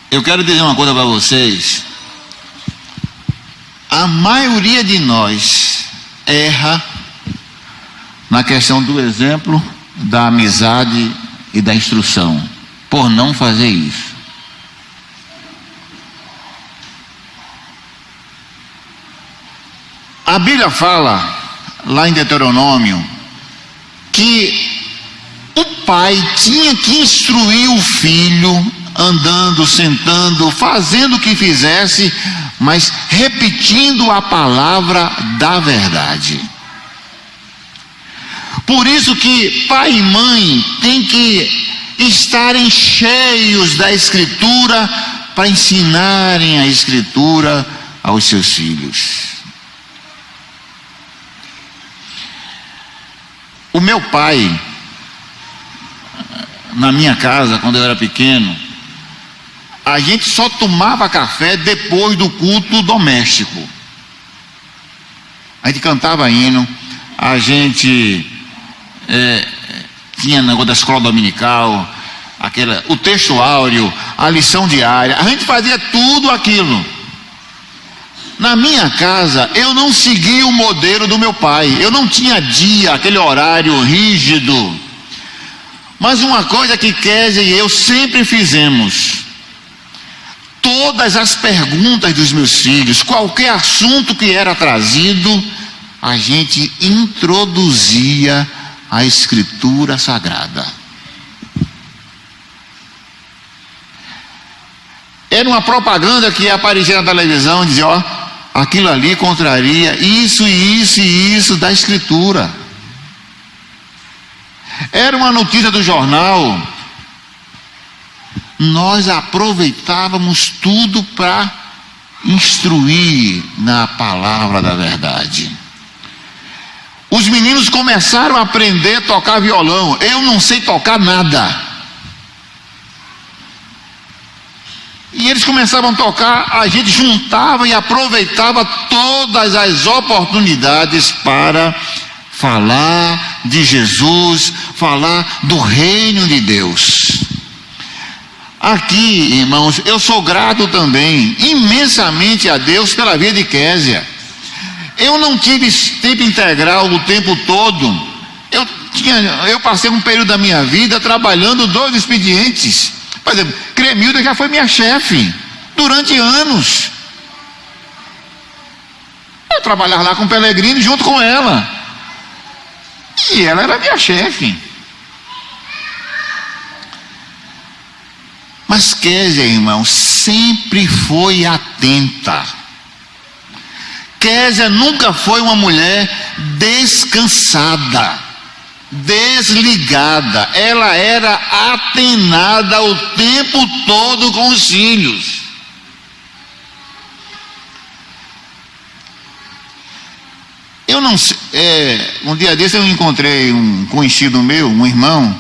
Speaker 2: Eu quero dizer uma coisa para vocês. A maioria de nós erra na questão do exemplo, da amizade e da instrução, por não fazer isso. A Bíblia fala, lá em Deuteronômio, que o pai tinha que instruir o filho, andando, sentando, fazendo o que fizesse, mas repetindo a palavra da verdade. Por isso que pai e mãe têm que estarem cheios da Escritura para ensinarem a Escritura aos seus filhos. O meu pai, na minha casa, quando eu era pequeno, a gente só tomava café depois do culto doméstico. A gente cantava hino, a gente tinha negócio da escola dominical, o texto áureo, a lição diária, a gente fazia tudo aquilo. Na minha casa, eu não seguia o modelo do meu pai, eu não tinha dia, aquele horário rígido. Mas uma coisa que Kézia e eu sempre fizemos: todas as perguntas dos meus filhos, qualquer assunto que era trazido, a gente introduzia a Escritura Sagrada. Era uma propaganda que aparecia na televisão, dizia: ó, aquilo ali contraria isso e isso e isso da Escritura. Era uma notícia do jornal. Nós aproveitávamos tudo para instruir na palavra da verdade. Os meninos começaram a aprender a tocar violão. Eu não sei tocar nada. E eles começavam a tocar, a gente juntava e aproveitava todas as oportunidades para falar de Jesus, falar do reino de Deus. Aqui, irmãos, eu sou grato também, imensamente a Deus pela vida de Kézia. Eu não tive tempo integral o tempo todo. Eu passei um período da minha vida trabalhando 2 expedientes. Por exemplo, Cremilda já foi minha chefe durante anos. Eu trabalhava lá com o Pellegrini junto com ela. E ela era minha chefe. Mas Kézia, irmão, sempre foi atenta. Kézia nunca foi uma mulher descansada, desligada. Ela era atenada o tempo todo com os filhos. Eu não sei, um dia desse eu encontrei um conhecido meu, um irmão,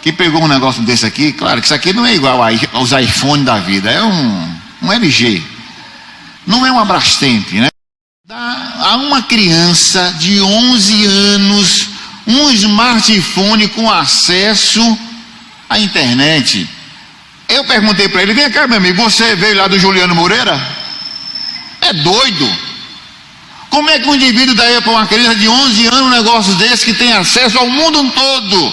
Speaker 2: que pegou um negócio desse aqui. Claro que isso aqui não é igual aos iPhones da vida, é um LG, não é uma Brastemp, né? Dá a uma criança de 11 anos um smartphone com acesso à internet. Eu perguntei para ele: vem cá, meu amigo, você veio lá do Juliano Moreira? É doido? Como é que um indivíduo daí para uma criança de 11 anos um negócio desse, que tem acesso ao mundo todo?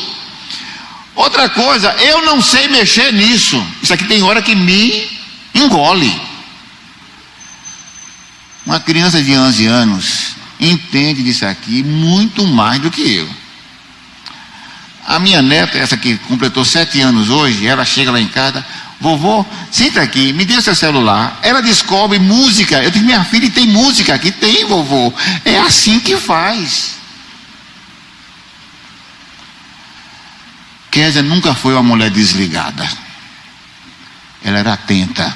Speaker 2: Outra coisa, eu não sei mexer nisso. Isso aqui tem hora que me engole. Uma criança de 11 anos entende disso aqui muito mais do que eu. A minha neta, essa que completou 7 anos hoje, ela chega lá em casa: vovô, senta aqui, me dê seu celular. Ela descobre música. Eu digo: minha filha, tem música aqui? Tem, vovô. É assim que faz. Kézia nunca foi uma mulher desligada. ela era atenta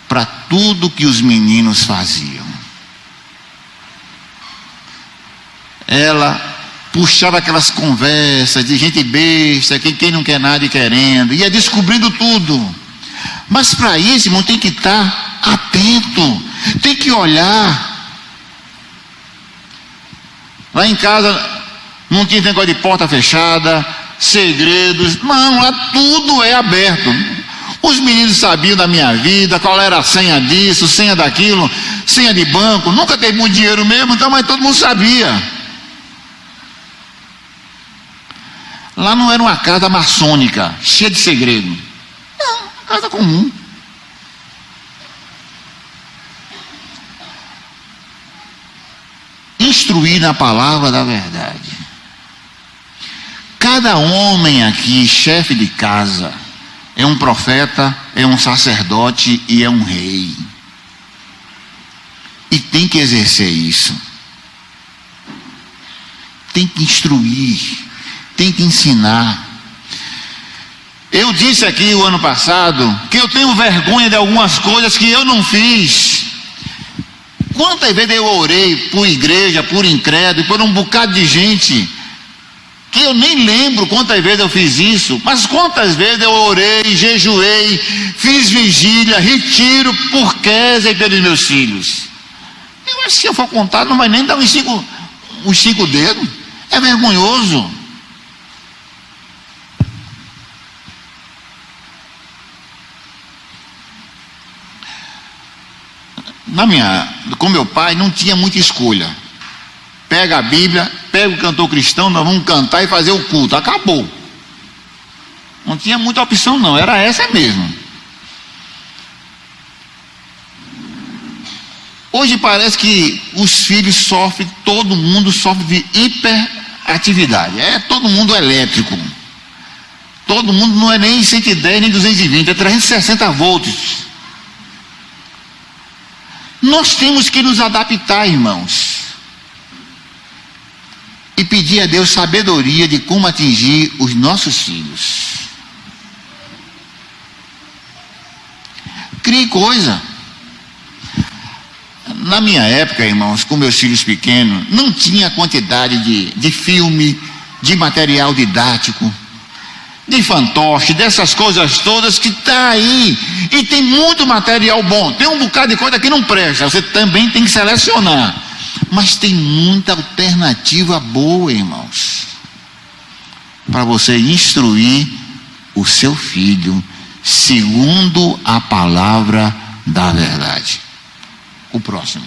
Speaker 2: para tudo que os meninos faziam. Ela puxava aquelas conversas de gente besta, quem não quer nada e querendo, ia descobrindo tudo. Mas para isso, irmão, tem que estar atento, tem que olhar. Lá em casa não tinha negócio de porta fechada, segredos, não, lá tudo é aberto. Os meninos sabiam da minha vida, qual era a senha disso, senha daquilo, senha de banco, nunca teve muito dinheiro mesmo, então, mas todo mundo sabia. Lá não era uma casa maçônica, cheia de segredo. Não, uma casa comum. Instruir na palavra da verdade. Cada homem aqui, chefe de casa, é um profeta, é um sacerdote e é um rei. E tem que exercer isso. Tem que instruir, tem que ensinar. Eu disse aqui o ano passado que eu tenho vergonha de algumas coisas que eu não fiz. Quantas vezes eu orei por igreja, por incrédulo, por um bocado de gente, que eu nem lembro quantas vezes eu fiz isso, mas quantas vezes eu orei, jejuei, fiz vigília, retiro por Kézia e pelos meus filhos. Eu acho que se eu for contar, não vai nem dar uns cinco dedos. É vergonhoso. Com meu pai não tinha muita escolha. Pega a Bíblia, pega o cantor cristão, nós vamos cantar e fazer o culto. Acabou. Não tinha muita opção não, era essa mesmo. Hoje parece que os filhos sofrem, todo mundo sofre de hiperatividade. É todo mundo elétrico. Todo mundo não é nem 110 nem 220, é 360 volts. Nós temos que nos adaptar, irmãos, e pedir a Deus sabedoria de como atingir os nossos filhos. Crie coisa. Na minha época, irmãos, com meus filhos pequenos, não tinha quantidade de filme, de material didático, de fantoche, dessas coisas todas que está aí. E tem muito material bom. Tem um bocado de coisa que não presta. Você também tem que selecionar. Mas tem muita alternativa boa, irmãos, para você instruir o seu filho segundo a palavra da verdade. O próximo.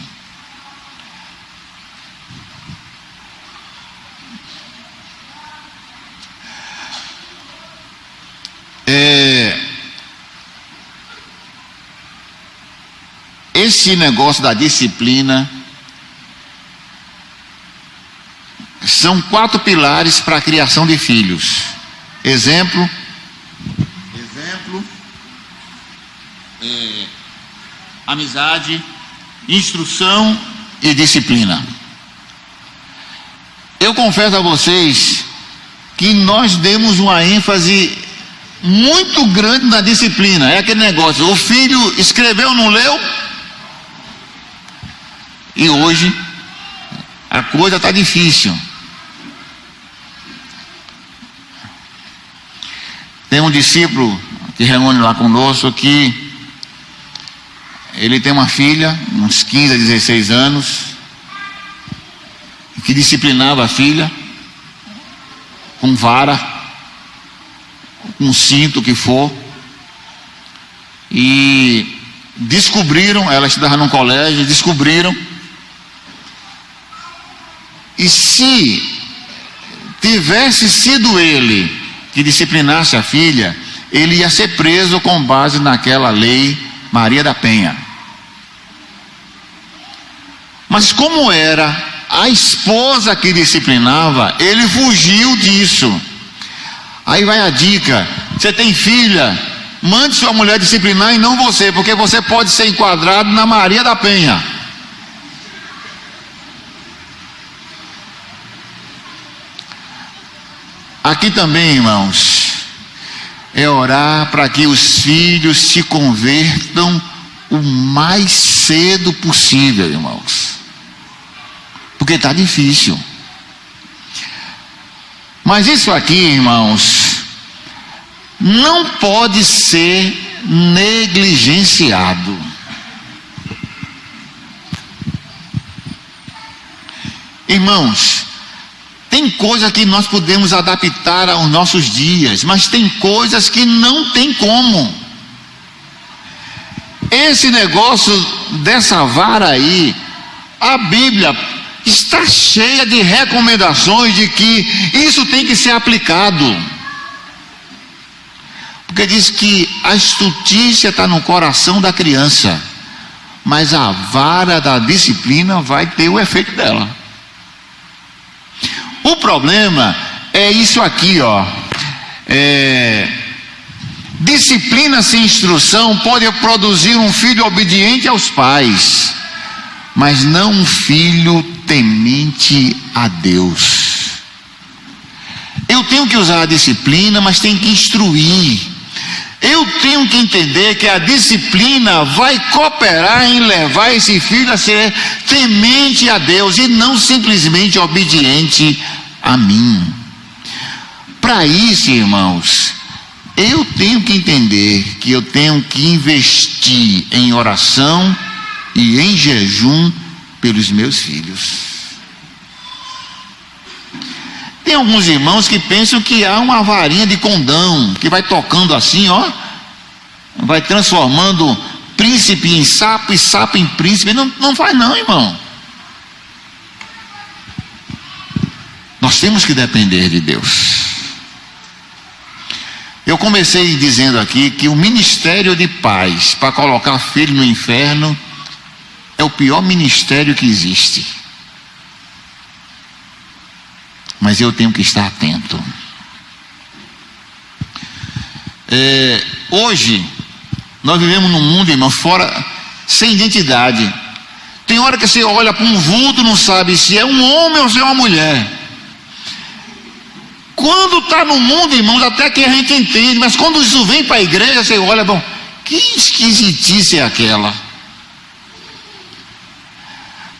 Speaker 2: Esse negócio da disciplina são 4 pilares para a criação de filhos. Exemplo, amizade, instrução e disciplina. Eu confesso a vocês que nós demos uma ênfase muito grande na disciplina. É aquele negócio, o filho escreveu, não leu, e hoje a coisa está difícil. Tem um discípulo que reúne lá conosco que ele tem uma filha, uns 15 a 16 anos, que disciplinava a filha com vara, com cinto, o que for, e descobriram, ela estudava num colégio, descobriram, e se tivesse sido ele que disciplinasse a filha, ele ia ser preso com base naquela lei Maria da Penha. Mas como era a esposa que disciplinava, ele fugiu disso. Aí vai a dica: você tem filha, mande sua mulher disciplinar e não você, porque você pode ser enquadrado na Maria da Penha. Aqui também, irmãos, é orar para que os filhos se convertam o mais cedo possível, irmãos. Porque está difícil. Mas isso aqui, irmãos, não pode ser negligenciado. Irmãos, tem coisas que nós podemos adaptar aos nossos dias, mas tem coisas que não tem como. Esse negócio dessa vara aí, a Bíblia está cheia de recomendações de que isso tem que ser aplicado. Porque diz que a estutícia está no coração da criança, mas a vara da disciplina vai ter o efeito dela. O problema é isso aqui, ó. Disciplina sem instrução pode produzir um filho obediente aos pais, mas não um filho temente a Deus. Eu tenho que usar a disciplina, mas tenho que instruir. Eu tenho que entender que a disciplina vai cooperar em levar esse filho a ser temente a Deus e não simplesmente obediente a mim. Para isso, irmãos, eu tenho que entender que eu tenho que investir em oração e em jejum pelos meus filhos. Tem alguns irmãos que pensam que há uma varinha de condão que vai tocando assim, ó, vai transformando príncipe em sapo e sapo em príncipe. Não faz não, irmão. Nós temos que depender de Deus. Eu comecei dizendo aqui que o ministério de pais para colocar filho no inferno é o pior ministério que existe. Mas eu tenho que estar atento. Hoje nós vivemos num mundo, irmão, fora, sem identidade. Tem hora que você olha para um vulto, não sabe se é um homem ou se é uma mulher. Quando está no mundo, irmãos, até que a gente entende, mas quando isso vem para a igreja, você olha, bom, que esquisitice é aquela?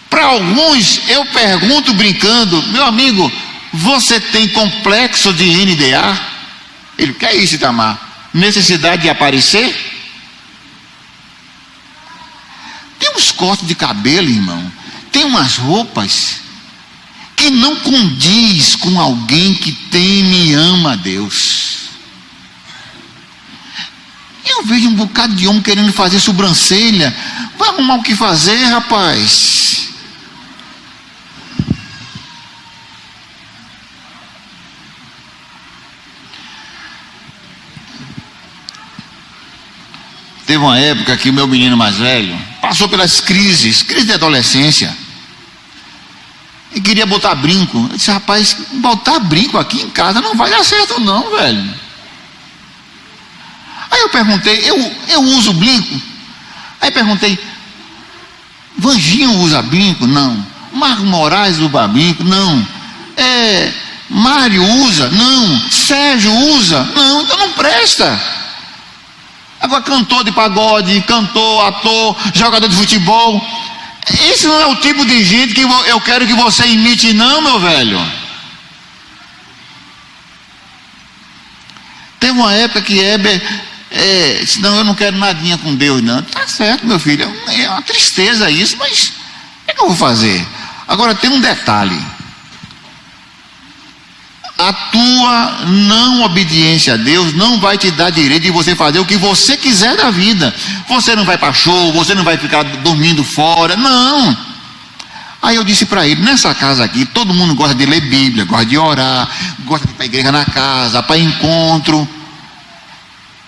Speaker 2: Para alguns, eu pergunto brincando, meu amigo, você tem complexo de NDA? Ele, que é isso, Itamar? Necessidade de aparecer? Tem uns cortes de cabelo, irmão, tem umas roupas que não condiz com alguém que teme e ama a Deus. Eu vejo um bocado de homem querendo fazer sobrancelha. Vai arrumar o que fazer, rapaz? Teve uma época que o meu menino mais velho passou pelas crises de adolescência. E queria botar brinco. Eu disse, rapaz, botar brinco aqui em casa não vai dar certo não, velho. Aí eu perguntei, eu uso brinco? Aí perguntei, Vanginho usa brinco? Não. Marco Moraes usa brinco? Não. Mário usa? Não. Sérgio usa? Não, então não presta. Agora cantor de pagode, cantor, ator, jogador de futebol, esse não é o tipo de gente que eu quero que você imite não, meu velho. Teve uma época que Heber disse, não, eu não quero nadinha com Deus não. Tá certo, meu filho, é uma tristeza isso, mas o que eu vou fazer? Agora tem um detalhe. A tua não obediência a Deus não vai te dar direito de você fazer o que você quiser da vida. Você não vai para show, você não vai ficar dormindo fora, não. Aí eu disse para ele, nessa casa aqui, todo mundo gosta de ler Bíblia, gosta de orar, gosta de ir para a igreja na casa, para encontro.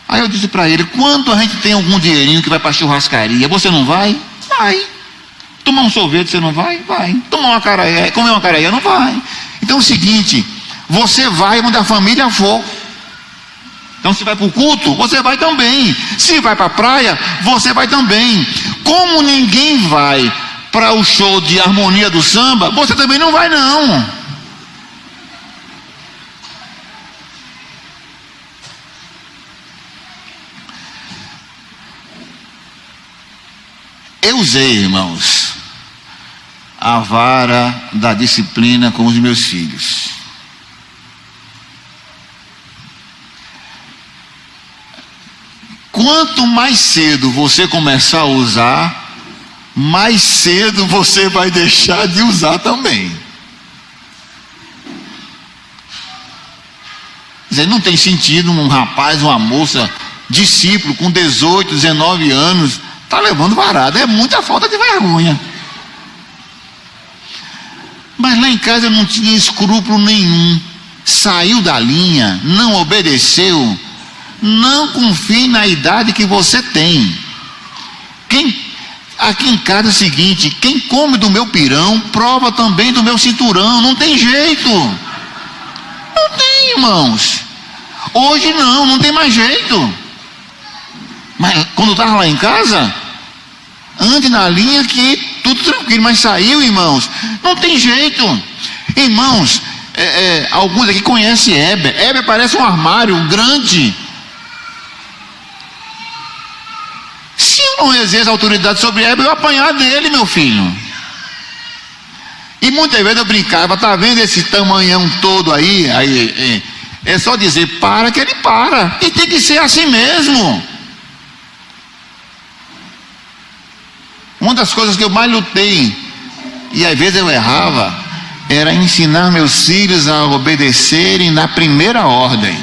Speaker 2: Aí eu disse para ele, quando a gente tem algum dinheirinho que vai para churrascaria, você não vai? Vai. Tomar um sorvete, você não vai? Vai. Tomar uma acarajé, comer uma acarajé, não vai. Então é o seguinte, você vai onde a família for. Então se vai para o culto, você vai também. Se vai para a praia, você vai também. Como ninguém vai para o show de harmonia do samba, você também não vai não. Eu usei, irmãos, a vara da disciplina com os meus filhos. Quanto mais cedo você começar a usar, mais cedo você vai deixar de usar também. Quer dizer, não tem sentido um rapaz, uma moça, discípulo com 18, 19 anos, está levando varada. É muita falta de vergonha. Mas lá em casa eu não tinha escrúpulo nenhum. Saiu da linha, não obedeceu. Não confie na idade que você tem. Aqui em casa é o seguinte: quem come do meu pirão, prova também do meu cinturão. Não tem jeito. Não tem, irmãos. Hoje não tem mais jeito. Mas quando estava lá em casa, ande na linha que tudo tranquilo. Mas saiu, irmãos, não tem jeito. Irmãos, alguns aqui conhecem Heber. Heber parece um armário grande. Se eu não exerço autoridade sobre Heber, eu vou apanhar dele, meu filho. E muitas vezes eu brincava: tá vendo esse tamanhão todo aí? É só dizer para que ele para. E tem que ser assim mesmo. Uma das coisas que eu mais lutei, e às vezes eu errava, era ensinar meus filhos a obedecerem na primeira ordem.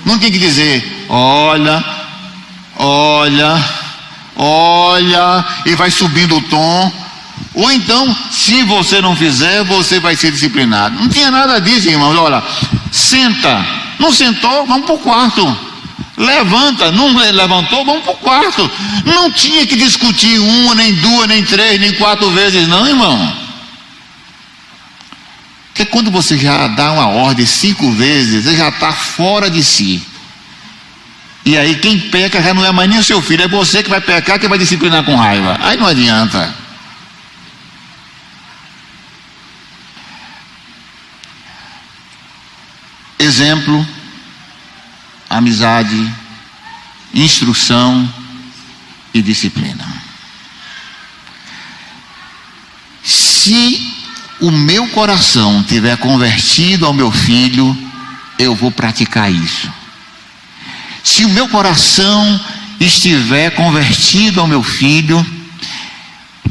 Speaker 2: Não tinha que dizer: olha, e vai subindo o tom. Ou então, se você não fizer, você vai ser disciplinado. Não tinha nada disso, irmãos. Olha, senta. Não sentou, vamos para o quarto. Levanta. Não levantou, vamos para o quarto. Não tinha que discutir uma, nem duas, nem três, nem 4 vezes, não, irmão. Porque quando você já dá uma ordem 5 vezes, você já está fora de si. E aí quem peca já não é mais nem o seu filho, é você que vai pecar, que vai disciplinar com raiva. Aí não adianta. Exemplo, amizade, instrução e disciplina. Se o meu coração tiver convertido ao meu filho, eu vou praticar isso. Se o meu coração estiver convertido ao meu filho,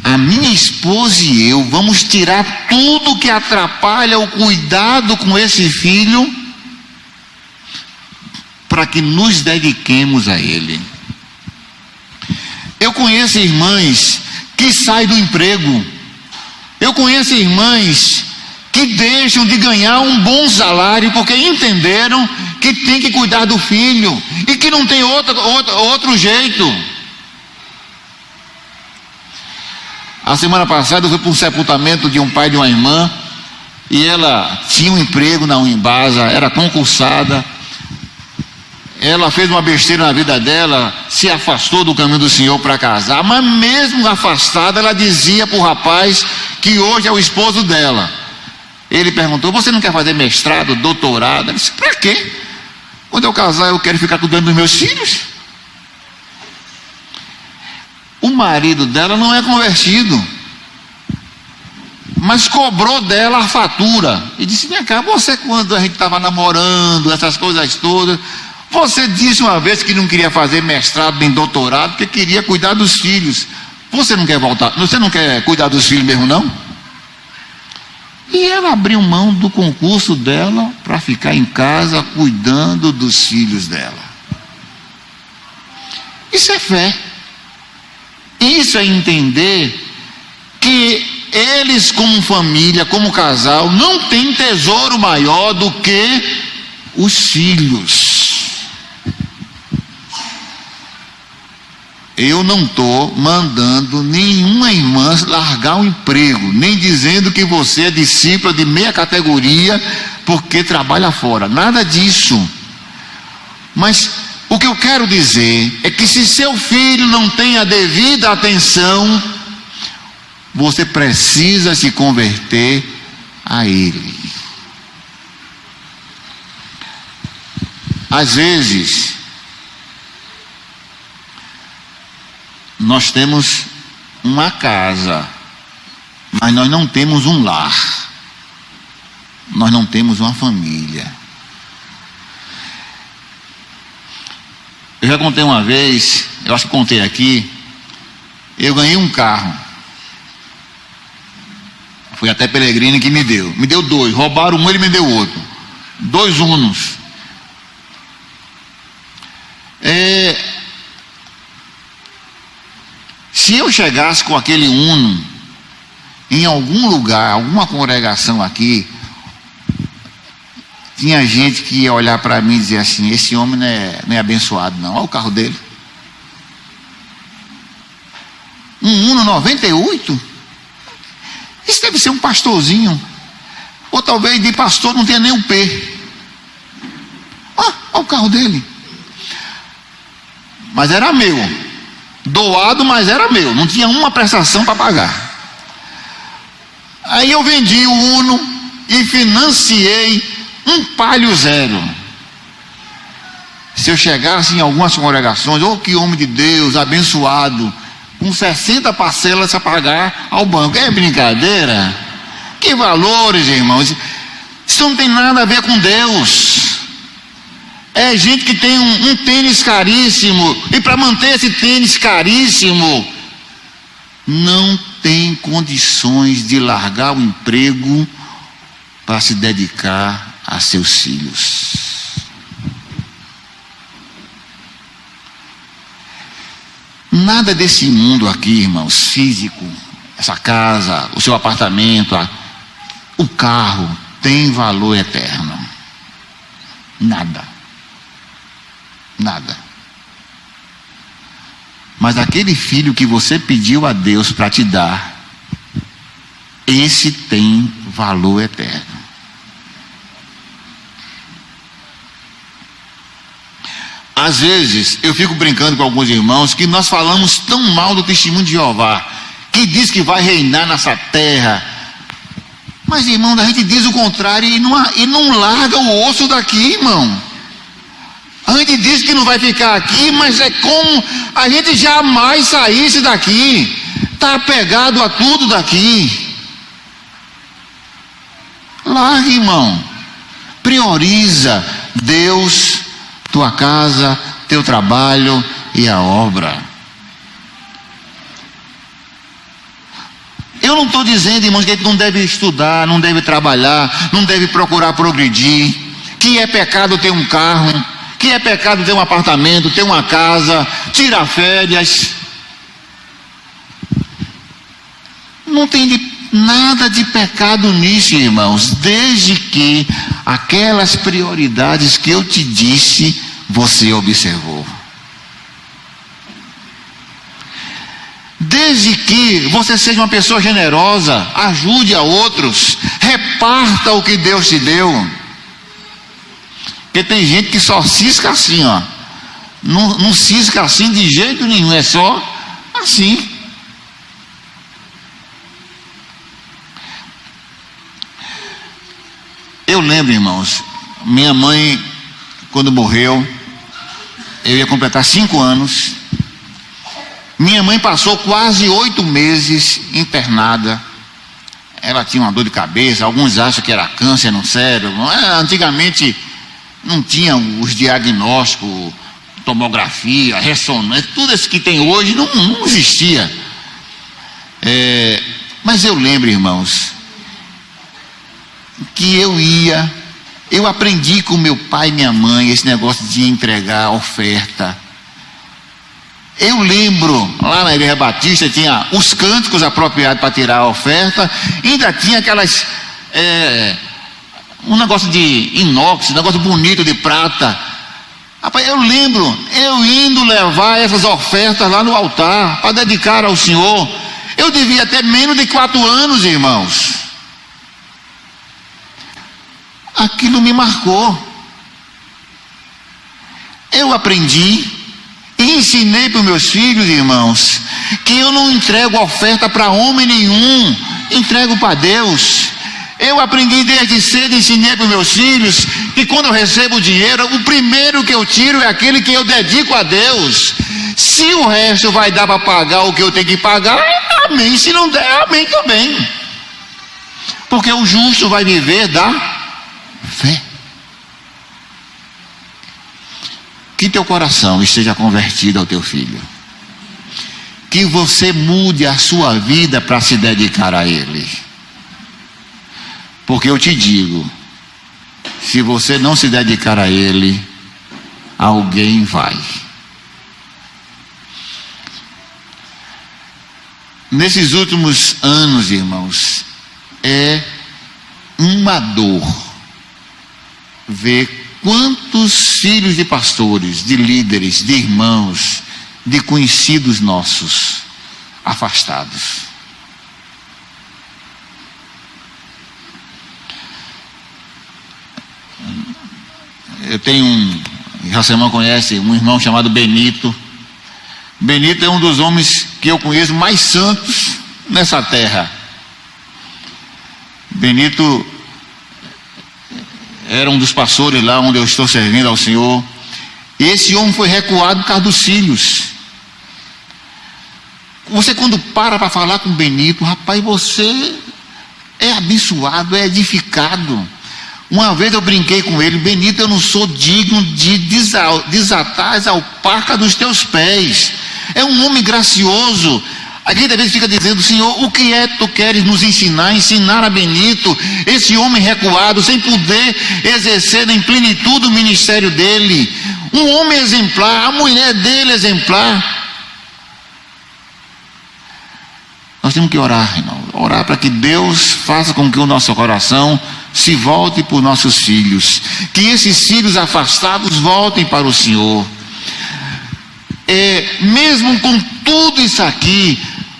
Speaker 2: a minha esposa e eu vamos tirar tudo que atrapalha o cuidado com esse filho, para que nos dediquemos a ele. Eu conheço irmãs que saem do emprego. Eu conheço irmãs que deixam de ganhar um bom salário porque entenderam que tem que cuidar do filho e que não tem outro jeito. A semana passada eu fui para um sepultamento de um pai e de uma irmã, e ela tinha um emprego na Embasa, era concursada. Ela fez uma besteira na vida dela, se afastou do caminho do Senhor para casar, mas mesmo afastada, ela dizia para o rapaz que hoje é o esposo dela. Ele perguntou: você não quer fazer mestrado, doutorado? Ela disse: para quê? Quando eu casar eu quero ficar cuidando dos meus filhos. O marido dela não é convertido, mas cobrou dela a fatura e disse: vem cá, você, quando a gente estava namorando, essas coisas todas, você disse uma vez que não queria fazer mestrado nem doutorado, porque queria cuidar dos filhos. Você não quer voltar? Você não quer cuidar dos filhos mesmo, não? E ela abriu mão do concurso dela para ficar em casa cuidando dos filhos dela. Isso é fé. Isso é entender que eles, como família, como casal, não têm tesouro maior do que os filhos. Eu não estou mandando nenhuma irmã largar um emprego, nem dizendo que você é discípula de meia categoria porque trabalha fora, nada disso. Mas o que eu quero dizer é que se seu filho não tem a devida atenção, você precisa se converter a ele. Às vezes nós temos uma casa, mas nós não temos um lar, nós não temos uma família. Eu já contei uma vez, eu acho que contei aqui, eu ganhei um carro. Foi até Peregrino que me deu 2, roubaram um, ele me deu outro, 2 Unos. Se eu chegasse com aquele Uno em algum lugar, alguma congregação aqui, tinha gente que ia olhar para mim e dizer assim: esse homem não é abençoado não, olha o carro dele. Um Uno 98? Isso deve ser um pastorzinho, ou talvez de pastor não tenha nem o P. Olha o carro dele. Mas era meu, doado, mas era meu, não tinha uma prestação para pagar. Aí eu vendi o Uno e financiei um Palio 0. Se eu chegasse em algumas congregações, que homem de Deus, abençoado, com 60 parcelas a pagar ao banco. É brincadeira? Que valores, irmãos? Isso não tem nada a ver com Deus. É gente que tem um tênis caríssimo, e para manter esse tênis caríssimo, não tem condições de largar o emprego para se dedicar a seus filhos. Nada desse mundo aqui, irmãos, físico, essa casa, o seu apartamento, o carro, tem valor eterno. Nada. Nada. Mas aquele filho que você pediu a Deus para te dar, esse tem valor eterno. Às vezes eu fico brincando com alguns irmãos que nós falamos tão mal do testemunho de Jeová, que diz que vai reinar nessa terra. Mas, irmão, a gente diz o contrário e não larga o osso daqui, irmão. A gente diz que não vai ficar aqui, mas é como a gente jamais saísse daqui. Está apegado a tudo daqui. Larga, irmão. Prioriza Deus, tua casa, teu trabalho e a obra. Eu não estou dizendo, irmãos, que a gente não deve estudar, não deve trabalhar, não deve procurar progredir, que é pecado ter um carro, que é pecado ter um apartamento, ter uma casa, tirar férias. Não tem nada de pecado nisso, irmãos, desde que aquelas prioridades que eu te disse, você observou. Desde que você seja uma pessoa generosa, ajude a outros, reparta o que Deus te deu. Porque tem gente que só cisca assim, ó. Não cisca assim de jeito nenhum, é só assim. Eu lembro, irmãos, minha mãe, quando morreu, eu ia completar 5 anos. Minha mãe passou quase 8 meses internada. Ela tinha uma dor de cabeça, alguns acham que era câncer no cérebro. Antigamente não tinha os diagnósticos, tomografia, ressonância, tudo isso que tem hoje não existia. Mas eu lembro, irmãos, que eu aprendi com meu pai e minha mãe esse negócio de entregar oferta. Eu lembro, lá na Igreja Batista tinha os cânticos apropriados para tirar a oferta, ainda tinha aquelas, um negócio de inox, um negócio bonito de prata. Rapaz, eu lembro, eu indo levar essas ofertas lá no altar, para dedicar ao Senhor. Eu devia ter menos de 4 anos, irmãos. Aquilo me marcou. Eu aprendi e ensinei para os meus filhos, irmãos, que eu não entrego oferta para homem nenhum, entrego para Deus. Eu aprendi desde cedo, ensinei para os meus filhos, que quando eu recebo dinheiro, o primeiro que eu tiro é aquele que eu dedico a Deus. Se o resto vai dar para pagar o que eu tenho que pagar, amém. Se não der, amém também. Porque o justo vai viver da fé. Que teu coração esteja convertido ao teu filho. Que você mude a sua vida para se dedicar a ele. Porque eu te digo, se você não se dedicar a ele, alguém vai. Nesses últimos anos, irmãos, é uma dor ver quantos filhos de pastores, de líderes, de irmãos, de conhecidos nossos afastados. Eu tenho já irmão conhece um irmão chamado Benito. Benito é um dos homens que eu conheço mais santos nessa terra. Benito era um dos pastores lá onde eu estou servindo ao Senhor. E esse homem foi recuado por causa dos filhos. Você quando para falar com Benito, rapaz, você é abençoado, é edificado. Uma vez eu brinquei com ele: Benito, eu não sou digno de desatar as alparcas dos teus pés. É um homem gracioso. A gente às vezes fica dizendo: Senhor, o que é que tu queres nos ensinar? Ensinar a Benito, esse homem recuado, sem poder exercer em plenitude o ministério dele. Um homem exemplar, a mulher dele exemplar. Nós temos que orar, irmão. Orar para que Deus faça com que o nosso coração se volte por nossos filhos. Que esses filhos afastados voltem para o Senhor. Mesmo com tudo isso aqui,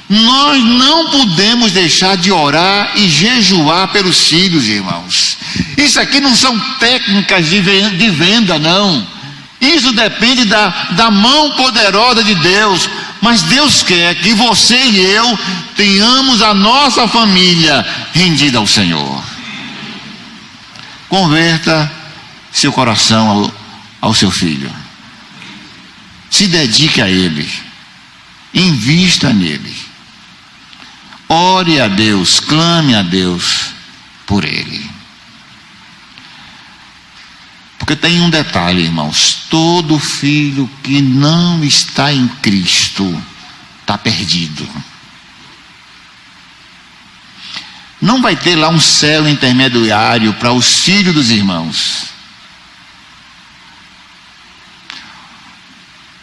Speaker 2: nós não podemos deixar de orar e jejuar pelos filhos, irmãos. Isso aqui não são técnicas de venda, não. Isso depende da mão poderosa de Deus. Mas Deus quer que você e eu tenhamos a nossa família rendida ao Senhor. Converta seu coração ao seu filho. Se dedique a ele. Invista nele. Ore a Deus, clame a Deus por ele. Porque tem um detalhe, irmãos: todo filho que não está em Cristo está perdido. Não vai ter lá um céu intermediário para os filhos dos irmãos.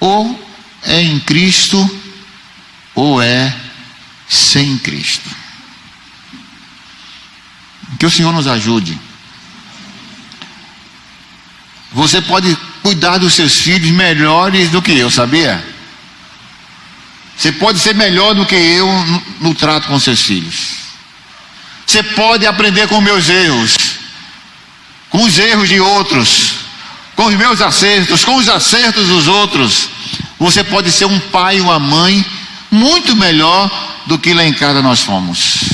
Speaker 2: Ou é em Cristo, ou é sem Cristo. Que o Senhor nos ajude. Você pode cuidar dos seus filhos melhores do que eu, sabia? Você pode ser melhor do que eu no trato com seus filhos. Você pode aprender com meus erros, com os erros de outros, com os meus acertos, com os acertos dos outros. Você pode ser um pai e uma mãe muito melhor do que lá em casa nós fomos.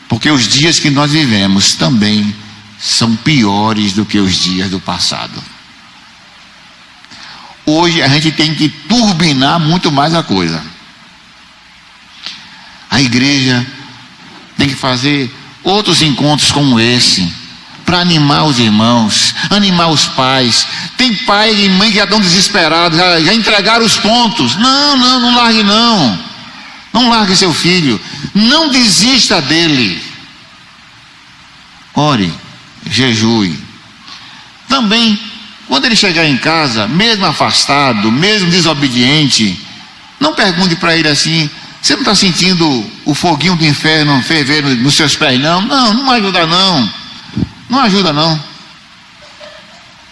Speaker 2: Porque os dias que nós vivemos também são piores do que os dias do passado. Hoje a gente tem que turbinar muito mais a coisa. A igreja tem que fazer outros encontros como esse, para animar os irmãos, animar os pais. Tem pai e mãe que já estão desesperados, já entregaram os pontos. Não largue não. Não largue seu filho. Não desista dele. Ore, jejue. Também, quando ele chegar em casa, mesmo afastado, mesmo desobediente, não pergunte para ele assim: você não está sentindo o foguinho do inferno ferver nos seus pés, não? Não ajuda não. Não ajuda não.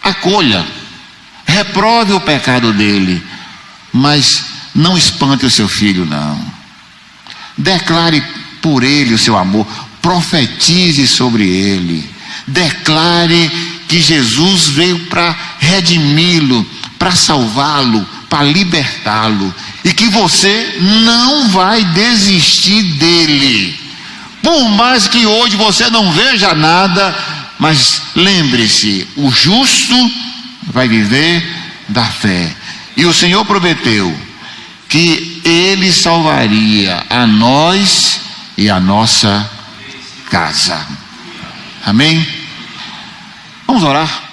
Speaker 2: Acolha, reprove o pecado dele, mas não espante o seu filho, não. Declare por ele o seu amor, profetize sobre ele, declare que Jesus veio para redimi-lo, para salvá-lo, para libertá-lo, e que você não vai desistir dele, por mais que hoje você não veja nada. Mas lembre-se, o justo vai viver da fé. E o Senhor prometeu que Ele salvaria a nós e a nossa casa. Amém? Vamos orar.